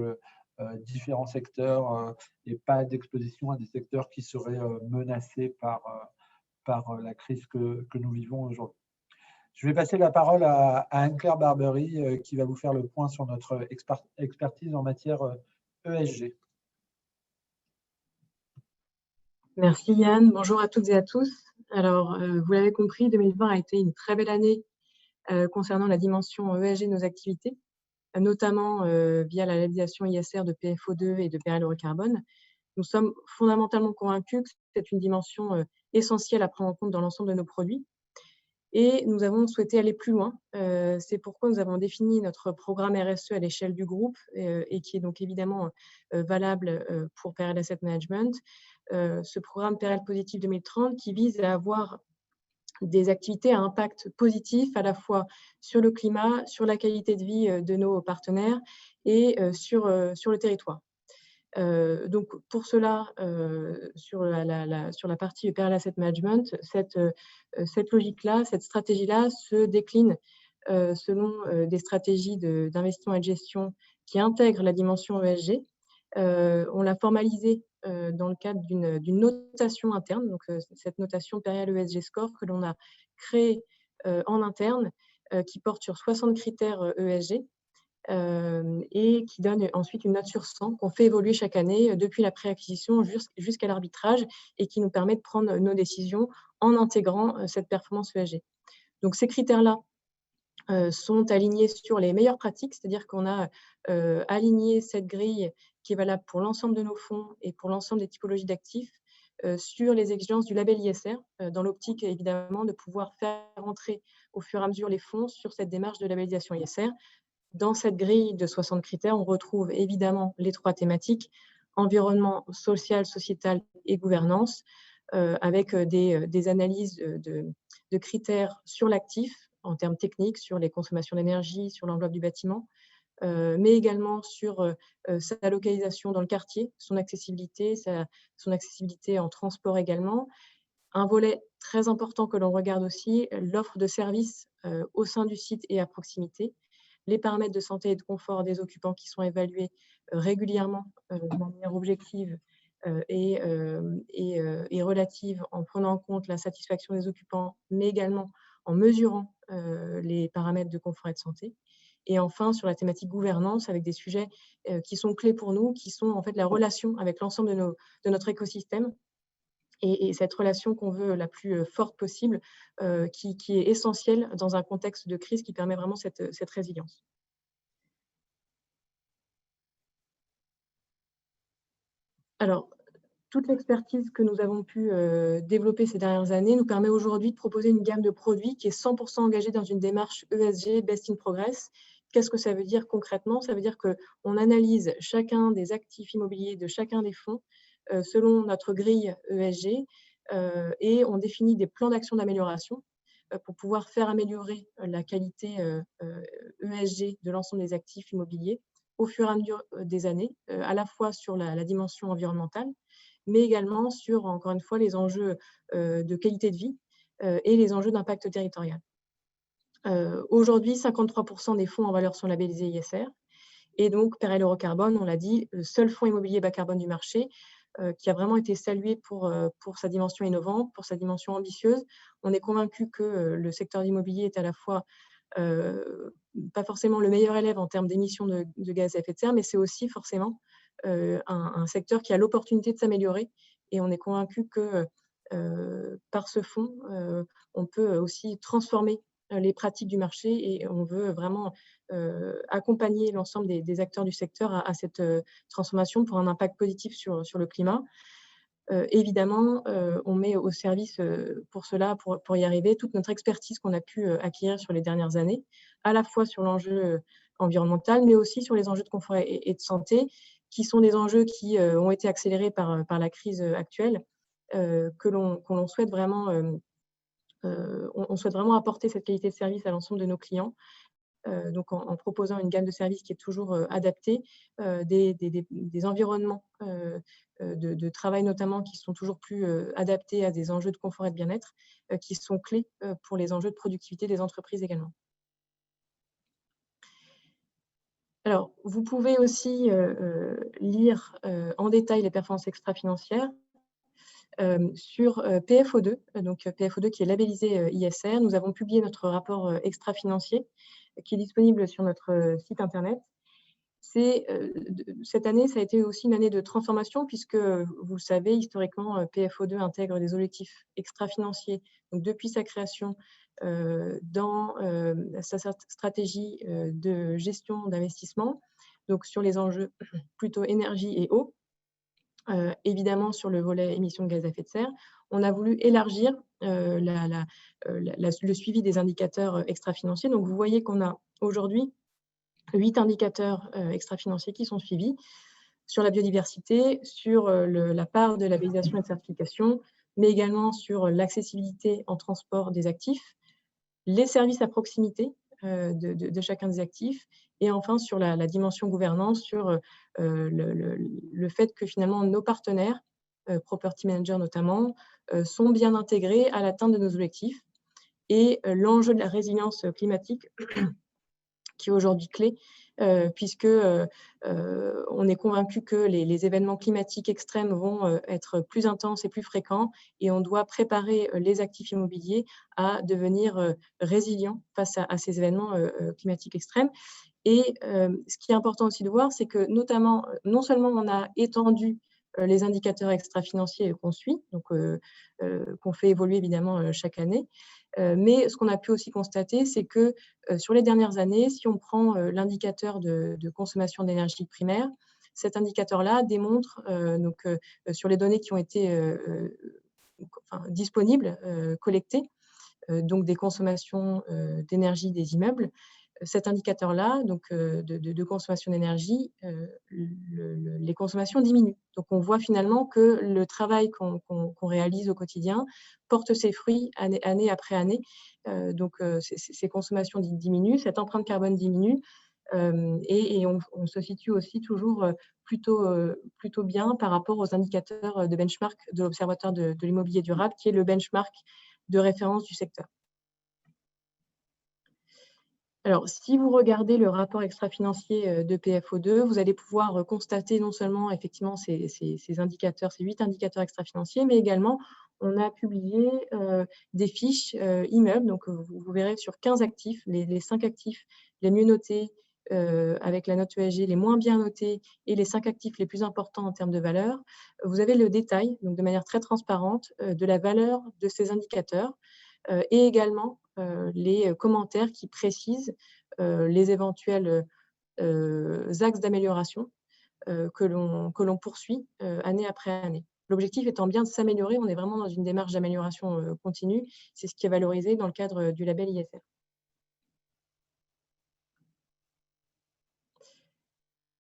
différents secteurs et pas d'exposition à des secteurs qui seraient menacés par la crise que nous vivons aujourd'hui. Je vais passer la parole à Anne-Claire Barbery qui va vous faire le point sur notre expertise en matière ESG. Merci Yann, bonjour à toutes et à tous. Alors, vous l'avez compris, 2020 a été une très belle année concernant la dimension ESG de nos activités, notamment via la réalisation ISR de PFO2 et de PRL Eurocarbone. Nous sommes fondamentalement convaincus que c'est une dimension essentielle à prendre en compte dans l'ensemble de nos produits. Et nous avons souhaité aller plus loin. C'est pourquoi nous avons défini notre programme RSE à l'échelle du groupe et qui est donc évidemment valable pour PRL Asset Management. Ce programme PRL Positif 2030 qui vise à avoir des activités à impact positif à la fois sur le climat, sur la qualité de vie de nos partenaires et sur le territoire. Donc pour cela, sur la partie PRL Asset Management, cette logique-là, cette stratégie-là se décline selon des stratégies d'investissement et de gestion qui intègrent la dimension ESG. On l'a formalisé dans le cadre d'une notation interne, donc cette notation PRL ESG Score que l'on a créée en interne, qui porte sur 60 critères ESG. Et qui donne ensuite une note sur 100 qu'on fait évoluer chaque année depuis la préacquisition jusqu'à l'arbitrage et qui nous permet de prendre nos décisions en intégrant cette performance ESG. Donc ces critères-là sont alignés sur les meilleures pratiques, c'est-à-dire qu'on a aligné cette grille qui est valable pour l'ensemble de nos fonds et pour l'ensemble des typologies d'actifs sur les exigences du label ISR, dans l'optique évidemment de pouvoir faire entrer au fur et à mesure les fonds sur cette démarche de labellisation ISR. Dans cette grille de 60 critères, on retrouve évidemment les 3 thématiques, environnement, social, sociétal et gouvernance, avec des analyses de critères sur l'actif, en termes techniques, sur les consommations d'énergie, sur l'enveloppe du bâtiment, mais également sur sa localisation dans le quartier, son accessibilité en transport également. Un volet très important que l'on regarde aussi, l'offre de services au sein du site et à proximité, les paramètres de santé et de confort des occupants qui sont évalués régulièrement de manière objective et relative en prenant en compte la satisfaction des occupants, mais également en mesurant les paramètres de confort et de santé. Et enfin, sur la thématique gouvernance, avec des sujets qui sont clés pour nous, qui sont en fait la relation avec l'ensemble de notre écosystème, et cette relation qu'on veut la plus forte possible, qui est essentielle dans un contexte de crise qui permet vraiment cette résilience. Alors, toute l'expertise que nous avons pu développer ces dernières années nous permet aujourd'hui de proposer une gamme de produits qui est 100% engagée dans une démarche ESG, Best in Progress. Qu'est-ce que ça veut dire concrètement? Ça veut dire qu'on analyse chacun des actifs immobiliers de chacun des fonds selon notre grille ESG et on définit des plans d'action d'amélioration pour pouvoir faire améliorer la qualité ESG de l'ensemble des actifs immobiliers au fur et à mesure des années, à la fois sur la dimension environnementale, mais également sur, encore une fois, les enjeux de qualité de vie et les enjeux d'impact territorial. Aujourd'hui, 53% des fonds en valeur sont labellisés ISR. Et donc, Perel Eurocarbone, on l'a dit, le seul fonds immobilier bas carbone du marché, qui a vraiment été salué pour sa dimension innovante, pour sa dimension ambitieuse. On est convaincu que le secteur immobilier est à la fois pas forcément le meilleur élève en termes d'émissions de gaz à effet de serre, mais c'est aussi forcément un secteur qui a l'opportunité de s'améliorer. Et on est convaincu que par ce fonds, on peut aussi transformer les pratiques du marché et on veut vraiment accompagner l'ensemble des acteurs du secteur à cette transformation pour un impact positif sur le climat. Évidemment, on met au service pour cela, pour y arriver, toute notre expertise qu'on a pu acquérir sur les dernières années, à la fois sur l'enjeu environnemental, mais aussi sur les enjeux de confort et de santé, qui sont des enjeux qui ont été accélérés par la crise actuelle, que l'on souhaite vraiment, on souhaite vraiment apporter cette qualité de service à l'ensemble de nos clients. Donc en proposant une gamme de services qui est toujours adaptée, des environnements de travail notamment qui sont toujours plus adaptés à des enjeux de confort et de bien-être, qui sont clés pour les enjeux de productivité des entreprises également. Alors, vous pouvez aussi lire en détail les performances extra-financières sur PFO2, donc PFO2 qui est labellisé ISR. Nous avons publié notre rapport extra-financier qui est disponible sur notre site internet. Cette année, ça a été aussi une année de transformation puisque, vous le savez, historiquement, PFO2 intègre des objectifs extra-financiers. Donc, depuis sa création, dans sa stratégie de gestion d'investissement, donc sur les enjeux plutôt énergie et eau, évidemment sur le volet émissions de gaz à effet de serre. On a voulu élargir le suivi des indicateurs extra-financiers. Donc, vous voyez qu'on a aujourd'hui 8 indicateurs extra-financiers qui sont suivis sur la biodiversité, sur la part de labellisation et de certification, mais également sur l'accessibilité en transport des actifs, les services à proximité de chacun des actifs, et enfin sur la dimension gouvernance, sur le fait que finalement nos partenaires, property managers notamment, sont bien intégrés à l'atteinte de nos objectifs. Et l'enjeu de la résilience climatique, qui est aujourd'hui clé, puisque on est convaincu que les événements climatiques extrêmes vont être plus intenses et plus fréquents, et on doit préparer les actifs immobiliers à devenir résilients face à ces événements climatiques extrêmes. Et ce qui est important aussi de voir, c'est que notamment, non seulement on a étendu les indicateurs extra-financiers qu'on suit, donc qu'on fait évoluer évidemment chaque année, mais ce qu'on a pu aussi constater, c'est que sur les dernières années, si on prend l'indicateur de consommation d'énergie primaire, cet indicateur-là démontre, sur les données qui ont été disponibles, collectées, donc des consommations d'énergie des immeubles, cet indicateur-là, donc de consommation d'énergie, les consommations diminuent. Donc, on voit finalement que le travail qu'on réalise au quotidien porte ses fruits année après année. Donc, ces consommations diminuent, cette empreinte carbone diminue, et on se situe aussi toujours plutôt bien par rapport aux indicateurs de benchmark de l'Observatoire de l'immobilier durable, qui est le benchmark de référence du secteur. Alors, si vous regardez le rapport extra-financier de PFO2, vous allez pouvoir constater non seulement effectivement ces indicateurs, ces 8 indicateurs extra-financiers, mais également on a publié des fiches immeubles. Donc, vous verrez sur 15 actifs, les 5 actifs les mieux notés avec la note ESG, les moins bien notés et les 5 actifs les plus importants en termes de valeur. Vous avez le détail, donc de manière très transparente, de la valeur de ces indicateurs. Et également les commentaires qui précisent les éventuels axes d'amélioration que l'on poursuit année après année. L'objectif étant bien de s'améliorer, on est vraiment dans une démarche d'amélioration continue. C'est ce qui est valorisé dans le cadre du label ISR.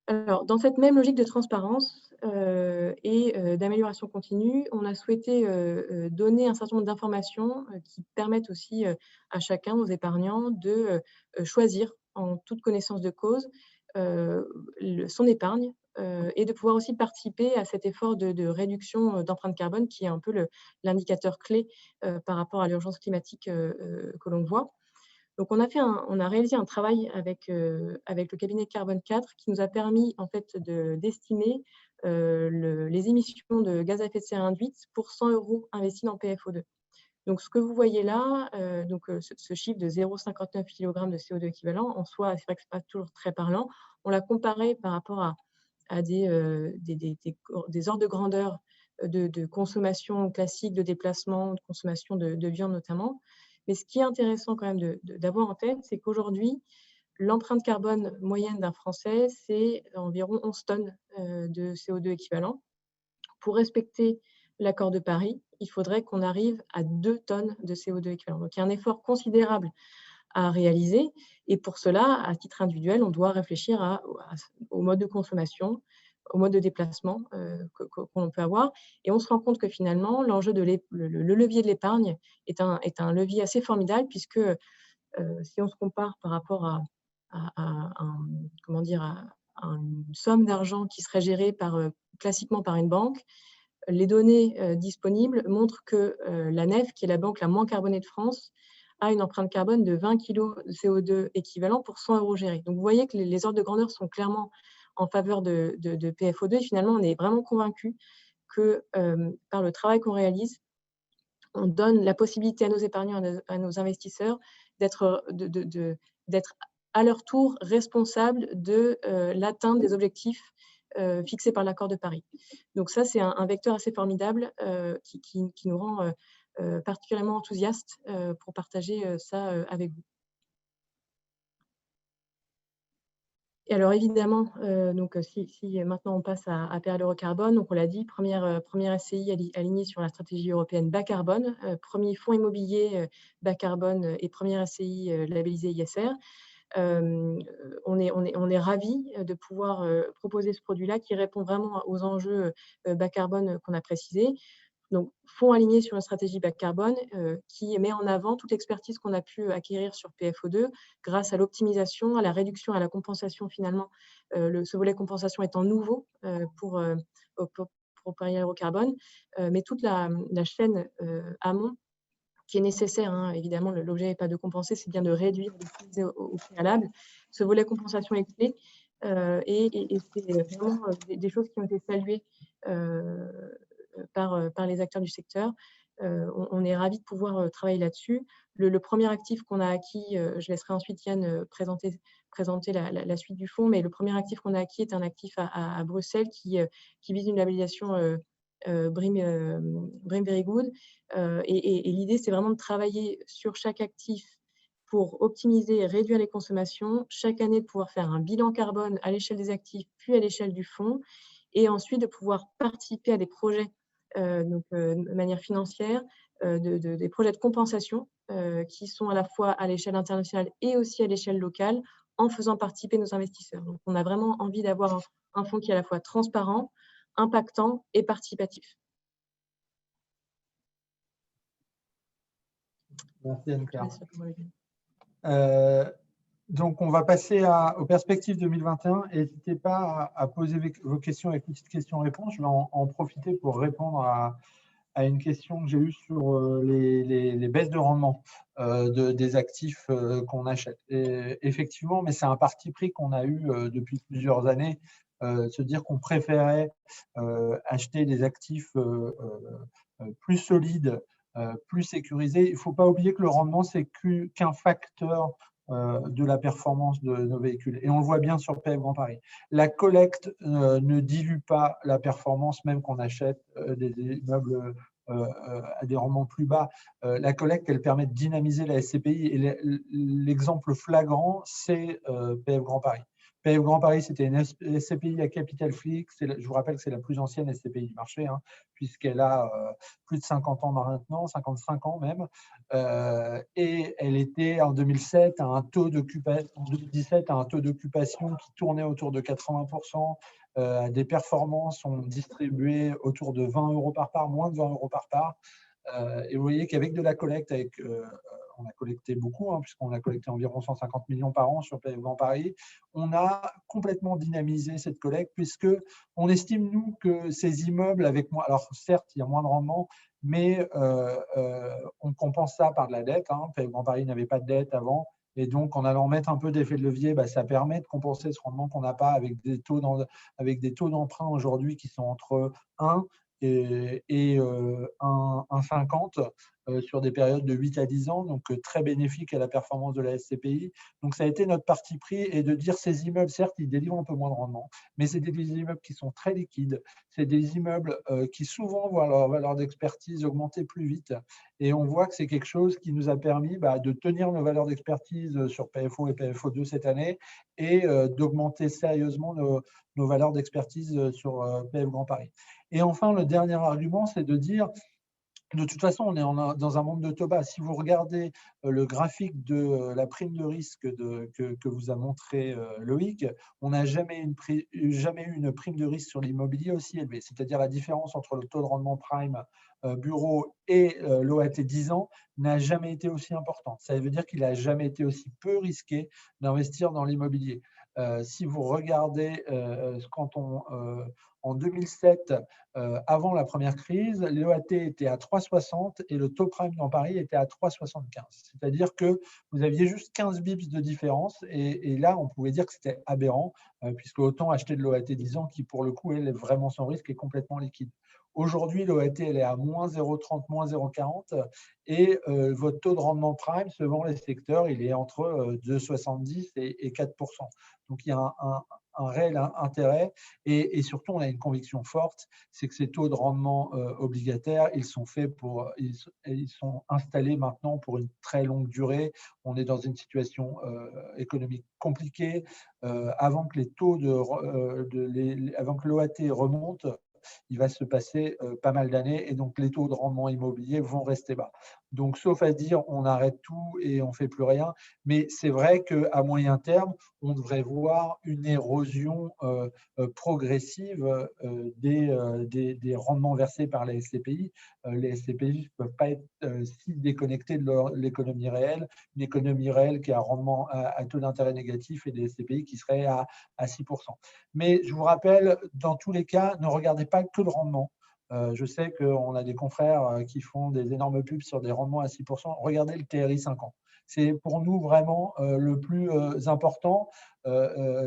Alors, dans cette même logique de transparence et d'amélioration continue, on a souhaité donner un certain nombre d'informations qui permettent aussi à chacun, aux épargnants, de choisir en toute connaissance de cause son épargne et de pouvoir aussi participer à cet effort de réduction d'empreinte carbone qui est un peu l'indicateur clé par rapport à l'urgence climatique que l'on voit. Donc, on a réalisé un travail avec le cabinet Carbone 4 qui nous a permis en fait d'estimer les émissions de gaz à effet de serre induites pour 100 € investis dans PFO2. Donc, ce que vous voyez là, ce chiffre de 0,59 kg de CO2 équivalent, en soi, c'est vrai que ce n'est pas toujours très parlant. On l'a comparé par rapport à des ordres de grandeur de consommation classique, de déplacement, de consommation de viande notamment. Mais ce qui est intéressant quand même d'avoir en tête, c'est qu'aujourd'hui, l'empreinte carbone moyenne d'un Français, c'est environ 11 tonnes de CO2 équivalent. Pour respecter l'accord de Paris, il faudrait qu'on arrive à 2 tonnes de CO2 équivalent. Donc, il y a un effort considérable à réaliser. Et pour cela, à titre individuel, on doit réfléchir au mode de consommation, au mode de déplacement qu'on peut avoir. Et on se rend compte que finalement, l'enjeu le levier de l'épargne est un levier assez formidable puisque si on se compare par rapport à une somme d'argent qui serait gérée classiquement par une banque, les données disponibles montrent que la NEF, qui est la banque la moins carbonée de France, a une empreinte carbone de 20 kg de CO2 équivalent pour 100 € gérés. Donc, vous voyez que les ordres de grandeur sont clairement en faveur de PFO2. Et finalement, on est vraiment convaincu que par le travail qu'on réalise, on donne la possibilité à nos épargnants, à nos investisseurs d'être à leur tour responsables de l'atteinte des objectifs fixés par l'accord de Paris. Donc ça, c'est un vecteur assez formidable qui nous rend particulièrement enthousiastes pour partager ça avec vous. Et alors évidemment, si maintenant on passe à PRL Eurocarbone, donc on l'a dit, première SCI alignée sur la stratégie européenne bas carbone, premier fonds immobilier bas carbone et première SCI labellisée ISR. On est ravis de pouvoir proposer ce produit-là qui répond vraiment aux enjeux bas carbone qu'on a précisés. Donc, fonds aligné sur une stratégie bas carbone qui met en avant toute l'expertise qu'on a pu acquérir sur PFO2 grâce à l'optimisation, à la réduction, à la compensation finalement. Ce volet compensation étant nouveau pour PRL Eurocarbone, mais toute la chaîne amont qui est nécessaire, hein. Évidemment, l'objet n'est pas de compenser, c'est bien de réduire, d'utiliser au préalable. Ce volet compensation est clé et c'est vraiment des choses qui ont été saluées par les acteurs du secteur. On est ravis de pouvoir travailler là-dessus. Le premier actif qu'on a acquis, je laisserai ensuite Yann présenter la suite du fonds, mais le premier actif qu'on a acquis est un actif à Bruxelles qui vise une labellisation BREEAM Very Good. Et l'idée, c'est vraiment de travailler sur chaque actif pour optimiser et réduire les consommations, chaque année de pouvoir faire un bilan carbone à l'échelle des actifs, puis à l'échelle du fonds, et ensuite de pouvoir participer à des projets de manière financière, des projets de compensation qui sont à la fois à l'échelle internationale et aussi à l'échelle locale, en faisant participer nos investisseurs. Donc, on a vraiment envie d'avoir un fonds qui est à la fois transparent, impactant et participatif. Merci Anne-Claire. Donc, on va passer aux perspectives 2021. N'hésitez pas à poser vos questions avec une petite question-réponse. Je vais en profiter pour répondre à une question que j'ai eue sur les baisses de rendement des actifs qu'on achète. Et effectivement, mais c'est un parti pris qu'on a eu depuis plusieurs années, se dire qu'on préférait acheter des actifs plus solides, plus sécurisés. Il ne faut pas oublier que le rendement, c'est qu'un facteur de la performance de nos véhicules. Et on le voit bien sur PF Grand Paris. La collecte ne dilue pas la performance, même qu'on achète des immeubles à des rendements plus bas. La collecte, elle permet de dynamiser la SCPI. Et l'exemple flagrant, c'est PF Grand Paris. PF Grand Paris, c'était une SCPI à capital fixe. Je vous rappelle que c'est la plus ancienne SCPI du marché, hein, puisqu'elle a plus de 50 ans maintenant, 55 ans même. Et elle était en 2007 à un taux d'occupation, en 2017 à un taux d'occupation qui tournait autour de 80%. Des performances ont distribué autour de 20 € par part, moins de 20 € par part. Et vous voyez qu'avec de la collecte, on a collecté beaucoup, hein, puisqu'on a collecté environ 150 millions par an sur PF Grand Paris, on a complètement dynamisé cette collecte, puisqu'on estime, nous, que ces immeubles avec moins, alors certes, il y a moins de rendement, mais on compense ça par de la dette. Hein. PF Grand Paris n'avait pas de dette avant, Et donc, en allant mettre un peu d'effet de levier, ça permet de compenser ce rendement qu'on n'a pas avec des taux d'emprunt aujourd'hui qui sont entre 1 et 1,50 sur des périodes de 8 à 10 ans, donc très bénéfique à la performance de la SCPI. Donc, ça a été notre parti pris et de dire ces immeubles, certes, ils délivrent un peu moins de rendement, mais c'est des immeubles qui sont très liquides, c'est des immeubles qui souvent voient leur valeur d'expertise augmenter plus vite. Et on voit que c'est quelque chose qui nous a permis de tenir nos valeurs d'expertise sur PFO et PFO2 cette année et d'augmenter sérieusement nos valeurs d'expertise sur PF Grand Paris. Et enfin, le dernier argument, c'est de dire, de toute façon, on est dans un monde de taux bas. Si vous regardez le graphique de la prime de risque que vous a montré Loïc, on n'a jamais eu une prime de risque sur l'immobilier aussi élevée. C'est-à-dire la différence entre le taux de rendement prime bureau et l'OAT 10 ans n'a jamais été aussi importante. Ça veut dire qu'il n'a jamais été aussi peu risqué d'investir dans l'immobilier. Si vous regardez en 2007, avant la première crise, l'OAT était à 3,60 et le taux prime dans Paris était à 3,75. C'est-à-dire que vous aviez juste 15 bips de différence et là, on pouvait dire que c'était aberrant puisque autant acheter de l'OAT 10 ans qui, pour le coup, elle est vraiment sans risque et complètement liquide. Aujourd'hui, l'OAT, elle est à moins 0,30, moins 0,40 et votre taux de rendement prime, selon les secteurs, il est entre 2,70 et 4%. Donc, il y a un réel intérêt et surtout, on a une conviction forte, c'est que ces taux de rendement obligataires, ils sont installés maintenant pour une très longue durée. On est dans une situation économique compliquée. Avant que avant que l'OAT remonte, il va se passer pas mal d'années et donc les taux de rendement immobilier vont rester bas. Donc, sauf à dire on arrête tout et on ne fait plus rien, mais c'est vrai qu'à moyen terme, on devrait voir une érosion progressive des rendements versés par les SCPI. Les SCPI ne peuvent pas être si déconnectés de l'économie réelle, une économie réelle qui a un rendement à taux d'intérêt négatif et des SCPI qui seraient à 6%. Mais je vous rappelle, dans tous les cas, ne regardez pas que le rendement. Je sais qu'on a des confrères qui font des énormes pubs sur des rendements à 6%. Regardez le TRI 5 ans. C'est pour nous vraiment le plus important.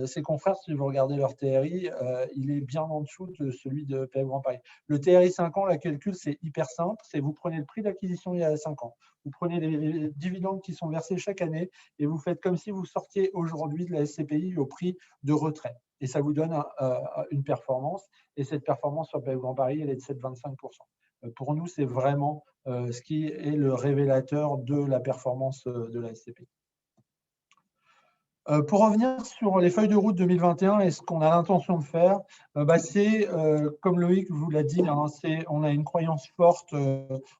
Ces confrères, si vous regardez leur TRI, il est bien en dessous de celui de PF Grand Paris. Le TRI 5 ans, la calcul, c'est hyper simple. C'est vous prenez le prix d'acquisition il y a 5 ans. Vous prenez les dividendes qui sont versés chaque année et vous faites comme si vous sortiez aujourd'hui de la SCPI au prix de retrait. Et ça vous donne une performance. Et cette performance sur PF Grand Paris, elle est de 7,25%. Pour nous, c'est vraiment ce qui est le révélateur de la performance de la SCPI. Pour revenir sur les feuilles de route 2021 et ce qu'on a l'intention de faire, c'est, comme Loïc vous l'a dit, on a une croyance forte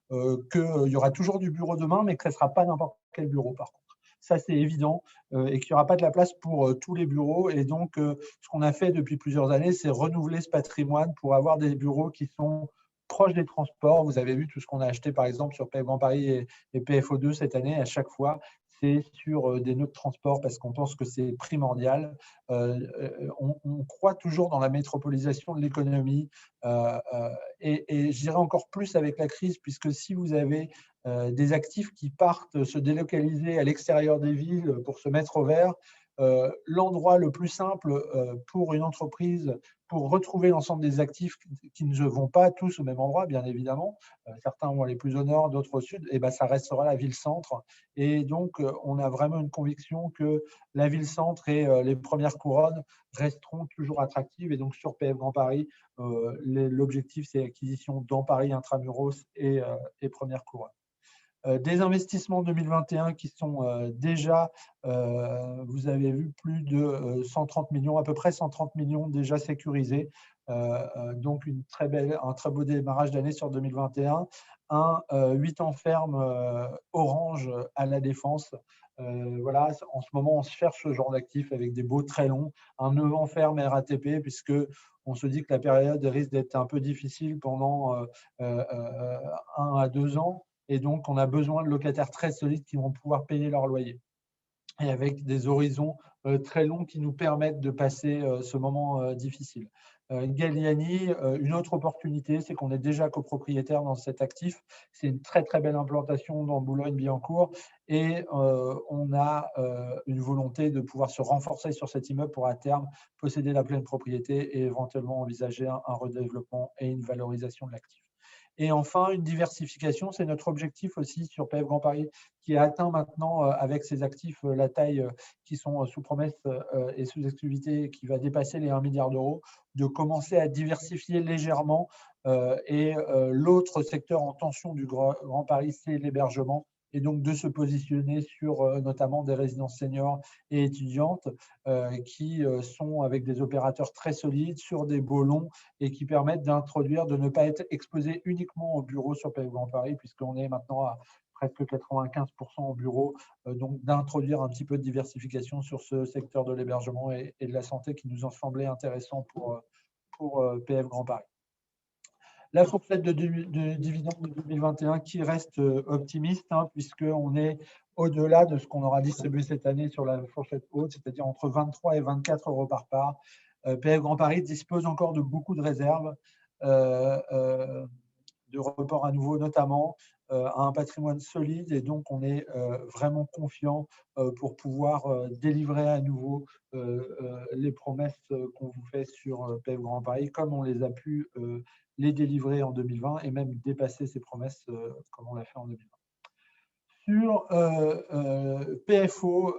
qu'il y aura toujours du bureau demain, mais que ce ne sera pas n'importe quel bureau par contre. Ça, c'est évident, et qu'il n'y aura pas de la place pour tous les bureaux. Et donc, ce qu'on a fait depuis plusieurs années, c'est renouveler ce patrimoine pour avoir des bureaux qui sont proches des transports. Vous avez vu tout ce qu'on a acheté, par exemple, sur PF Grand Paris et PFO2 cette année. À chaque fois, c'est sur des nœuds de transport parce qu'on pense que c'est primordial. On croit toujours dans la métropolisation de l'économie et je dirais encore plus avec la crise, puisque si vous avez des actifs qui partent se délocaliser à l'extérieur des villes pour se mettre au vert, l'endroit le plus simple pour une entreprise pour retrouver l'ensemble des actifs qui ne vont pas tous au même endroit, bien évidemment, certains vont aller plus au nord, d'autres au sud, et ça restera la ville-centre. Et donc, on a vraiment une conviction que la ville-centre et les premières couronnes resteront toujours attractives. Et donc, sur PF Grand Paris, l'objectif, c'est l'acquisition dans Paris intramuros et première couronne. Des investissements 2021 qui sont déjà, vous avez vu, plus de 130 millions, à peu près 130 millions déjà sécurisés. Donc, un très beau démarrage d'année sur 2021. 8 ans ferme Orange à la Défense. Voilà, en ce moment, on se cherche ce genre d'actifs avec des baux très longs. Un 9 ans ferme RATP, puisque on se dit que la période risque d'être un peu difficile pendant 1 à 2 ans. Et donc, on a besoin de locataires très solides qui vont pouvoir payer leur loyer. Et avec des horizons très longs qui nous permettent de passer ce moment difficile. Galliani, une autre opportunité, c'est qu'on est déjà copropriétaire dans cet actif. C'est une très très belle implantation dans Boulogne-Billancourt et on a une volonté de pouvoir se renforcer sur cet immeuble pour à terme posséder la pleine propriété et éventuellement envisager un redéveloppement et une valorisation de l'actif. Et enfin, une diversification, c'est notre objectif aussi sur PF Grand Paris, qui a atteint maintenant, avec ses actifs, la taille qui sont sous promesse et sous exclusivité, qui va dépasser les 1 milliard d'euros, de commencer à diversifier légèrement. Et l'autre secteur en tension du Grand Paris, c'est l'hébergement. Et donc de se positionner sur notamment des résidences seniors et étudiantes qui sont avec des opérateurs très solides sur des baux longs et qui permettent d'introduire, de ne pas être exposé uniquement au bureau sur PF Grand Paris, puisqu'on est maintenant à presque 95% au bureau, donc d'introduire un petit peu de diversification sur ce secteur de l'hébergement et de la santé qui nous en semblait intéressant pour PF Grand Paris. La fourchette de dividendes de 2021 qui reste optimiste, puisqu'on est au-delà de ce qu'on aura distribué cette année sur la fourchette haute, c'est-à-dire entre 23 et 24 euros par part. PF Grand Paris dispose encore de beaucoup de réserves, de report à nouveau notamment, à un patrimoine solide, et donc on est vraiment confiant pour pouvoir délivrer à nouveau les promesses qu'on vous fait sur PF Grand Paris, comme on les a pu les délivrer en 2020 et même dépasser ces promesses comme on l'a fait en 2020. Sur PFO,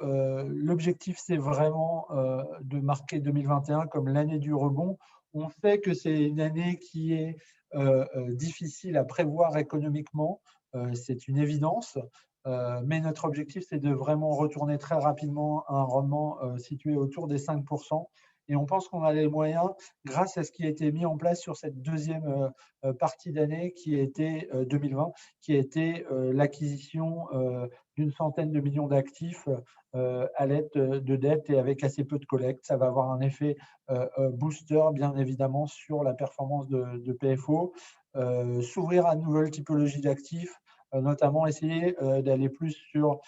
l'objectif, c'est vraiment de marquer 2021 comme l'année du rebond. On sait que c'est une année qui est difficile à prévoir économiquement, c'est une évidence, mais notre objectif, c'est de vraiment retourner très rapidement à un rendement situé autour des 5%. Et on pense qu'on a les moyens, grâce à ce qui a été mis en place sur cette deuxième partie d'année qui a été 2020, qui a été l'acquisition d'une centaine de millions d'actifs à l'aide de dettes et avec assez peu de collecte. Ça va avoir un effet booster, bien évidemment, sur la performance de PFO. S'ouvrir à de nouvelles typologies d'actifs, notamment essayer d'aller plus sur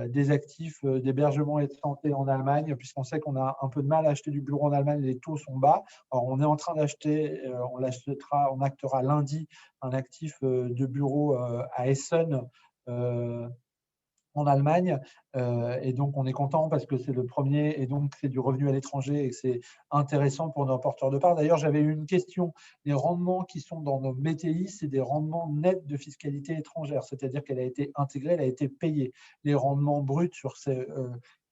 des actifs d'hébergement et de santé en Allemagne, puisqu'on sait qu'on a un peu de mal à acheter du bureau en Allemagne, les taux sont bas. Alors, on est en train d'acheter, on actera lundi un actif de bureau à Essen, en Allemagne, et donc on est content parce que c'est le premier et donc c'est du revenu à l'étranger et que c'est intéressant pour nos porteurs de parts. D'ailleurs, j'avais eu une question, les rendements qui sont dans nos BTI, c'est des rendements nets de fiscalité étrangère, c'est-à-dire qu'elle a été intégrée, elle a été payée. Les rendements bruts sur ces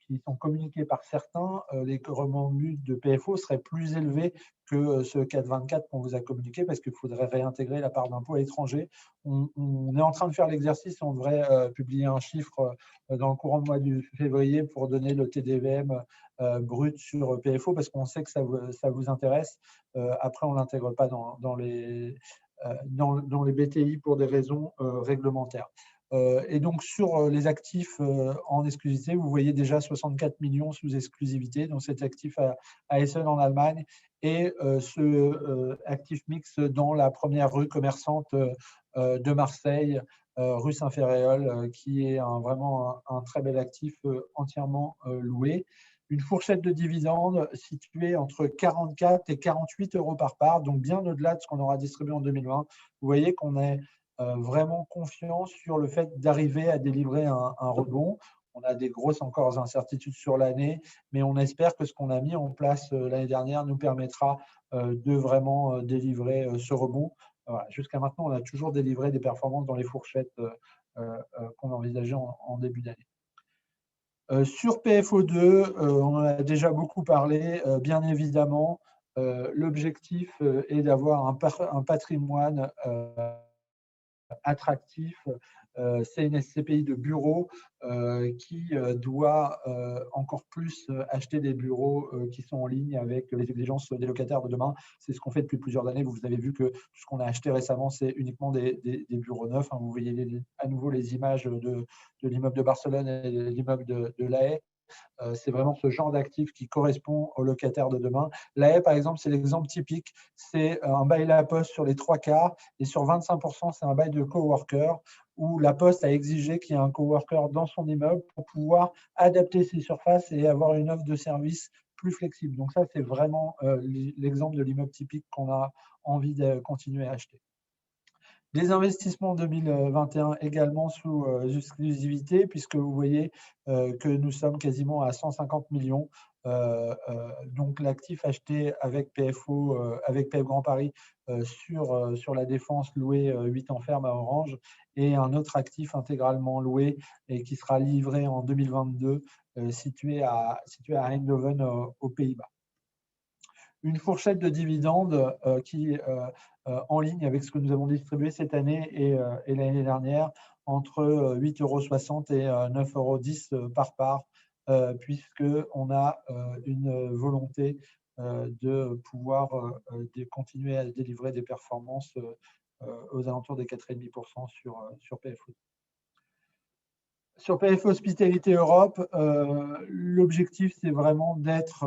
qui sont communiqués par certains, les rendements bruts de PFO seraient plus élevés que ce 4,24 qu'on vous a communiqué parce qu'il faudrait réintégrer la part d'impôt à l'étranger. On est en train de faire l'exercice, on devrait publier un chiffre dans le courant du mois de février pour donner le TDVM brut sur PFO parce qu'on sait que ça vous intéresse. Après, on ne l'intègre pas dans les BTI pour des raisons réglementaires. Et donc, sur les actifs en exclusivité, vous voyez déjà 64 millions sous exclusivité, donc cet actif à Essen en Allemagne et ce actif mix dans la première rue commerçante de Marseille, rue Saint-Ferréol, qui est vraiment un très bel actif entièrement loué. Une fourchette de dividendes située entre 44 et 48 euros par part, donc bien au-delà de ce qu'on aura distribué en 2020. Vous voyez qu'on est vraiment confiant sur le fait d'arriver à délivrer un rebond. On a des grosses encore incertitudes sur l'année, mais on espère que ce qu'on a mis en place l'année dernière nous permettra de vraiment délivrer ce rebond. Voilà. Jusqu'à maintenant, on a toujours délivré des performances dans les fourchettes qu'on envisageait en début d'année. Sur PFO2, on en a déjà beaucoup parlé. Bien évidemment, l'objectif est d'avoir un patrimoine attractif. C'est une SCPI de bureau qui doit encore plus acheter des bureaux qui sont en ligne avec les exigences des locataires de demain. C'est ce qu'on fait depuis plusieurs années. Vous avez vu que tout ce qu'on a acheté récemment, c'est uniquement des bureaux neufs. Vous voyez à nouveau les images de l'immeuble de Barcelone et de l'immeuble de La Haye. c'est vraiment ce genre d'actif qui correspond aux locataires de demain. La haie, par exemple, c'est l'exemple typique. C'est un bail La Poste sur les 3/4 et sur 25%, c'est un bail de coworker où La Poste a exigé qu'il y ait un coworker dans son immeuble pour pouvoir adapter ses surfaces et avoir une offre de service plus flexible. Donc ça, c'est vraiment l'exemple de l'immeuble typique qu'on a envie de continuer à acheter. Des investissements 2021 également sous exclusivité, puisque vous voyez que nous sommes quasiment à 150 millions. Donc l'actif acheté avec PFO, avec PF Grand Paris sur la Défense, loué 8 ans ferme à Orange, et un autre actif intégralement loué et qui sera livré en 2022, situé à Eindhoven aux Pays-Bas. Une fourchette de dividendes qui en ligne avec ce que nous avons distribué cette année et l'année dernière, entre 8,60 € et 9,10 € par part, puisqu'on a une volonté de pouvoir continuer à délivrer des performances aux alentours des 4,5% sur PFO. Sur PF Hospitalité Europe, l'objectif, c'est vraiment d'être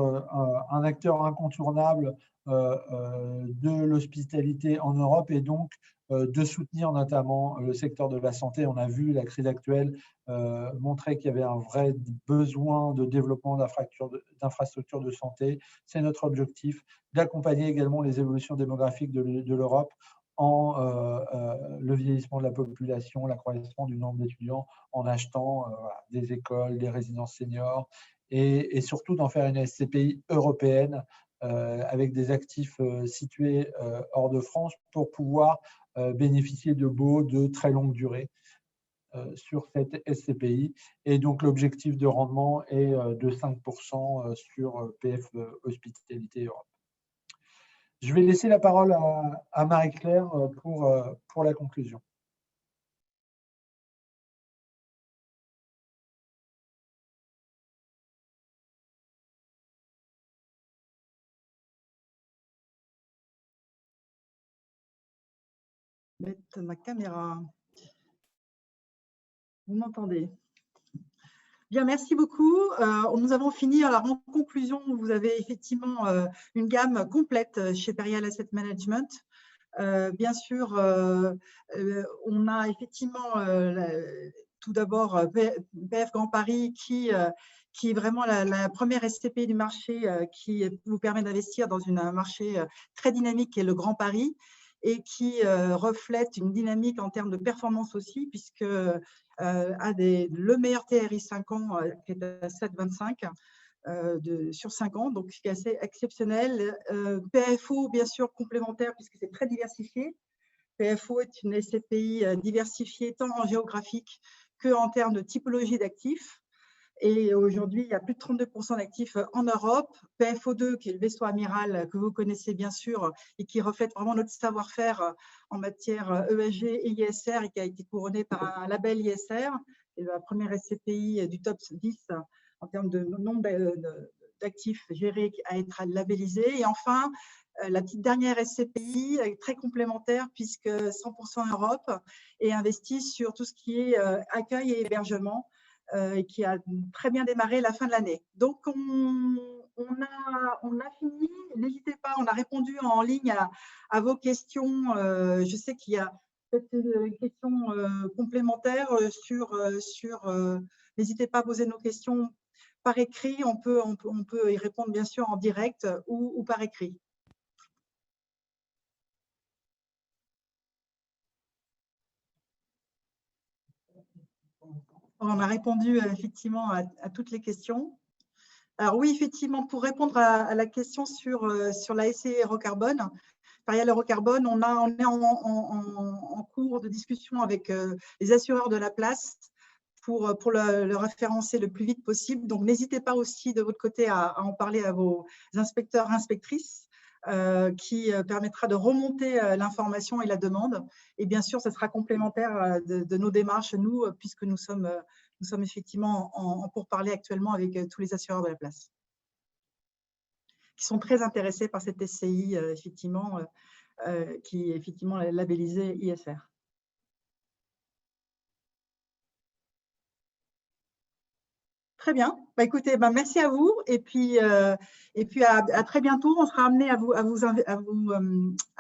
un acteur incontournable de l'hospitalité en Europe et donc de soutenir notamment le secteur de la santé. On a vu la crise actuelle montrer qu'il y avait un vrai besoin de développement d'infrastructures de santé. C'est notre objectif, d'accompagner également les évolutions démographiques de l'Europe en le vieillissement de la population, l'accroissement du nombre d'étudiants, en achetant des écoles, des résidences seniors, et surtout d'en faire une SCPI européenne avec des actifs situés hors de France pour pouvoir bénéficier de baux de très longue durée sur cette SCPI. Et donc l'objectif de rendement est de 5% sur PF Hospitalité Europe. Je vais laisser la parole à Marie-Claire pour la conclusion. Mettre ma caméra. Vous m'entendez? Bien, merci beaucoup. Nous avons fini. Alors, en conclusion, vous avez effectivement une gamme complète chez Perial Asset Management. Bien sûr, on a effectivement tout d'abord PF Grand Paris qui est vraiment la première SCPI du marché qui vous permet d'investir dans un marché très dynamique qui est le Grand Paris et qui reflète une dynamique en termes de performance aussi, puisque a le meilleur TRI 5 ans qui est à 7,25 sur 5 ans, donc c'est assez exceptionnel. PFO, bien sûr, complémentaire, puisque c'est très diversifié. PFO est une SCPI diversifiée tant en géographique qu'en termes de typologie d'actifs. Et aujourd'hui, il y a plus de 32% d'actifs en Europe. PFO2, qui est le vaisseau amiral que vous connaissez bien sûr et qui reflète vraiment notre savoir-faire en matière ESG et ISR et qui a été couronné par un label ISR, et la première SCPI du top 10 en termes de nombre d'actifs gérés à être labellisés. Et enfin, la petite dernière SCPI très complémentaire puisque 100% Europe et investit sur tout ce qui est accueil et hébergement et qui a très bien démarré la fin de l'année. Donc, on a fini. N'hésitez pas, on a répondu en ligne à vos questions. Je sais qu'il y a peut-être une question complémentaire n'hésitez pas à poser nos questions par écrit. On peut y répondre bien sûr en direct ou par écrit. On a répondu effectivement à toutes les questions. Alors oui, effectivement, pour répondre à la question sur la SCI Eurocarbone, Perial Eurocarbone, on est en cours de discussion avec les assureurs de la place pour le référencer le plus vite possible. Donc, n'hésitez pas aussi de votre côté à en parler à vos inspecteurs, inspectrices, qui permettra de remonter l'information et la demande. Et bien sûr, ce sera complémentaire de nos démarches, nous, puisque nous sommes effectivement en pourparlers actuellement avec tous les assureurs de la place, qui sont très intéressés par cette SCI, effectivement, qui est effectivement labellisée ISR. Très bien. Bah, écoutez, merci à vous. Et puis à très bientôt. On sera amené à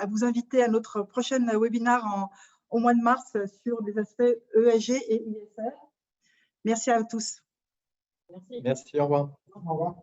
vous inviter à notre prochain webinaire au mois de mars sur des aspects ESG et ISR. Merci à tous. Merci, au revoir. Au revoir.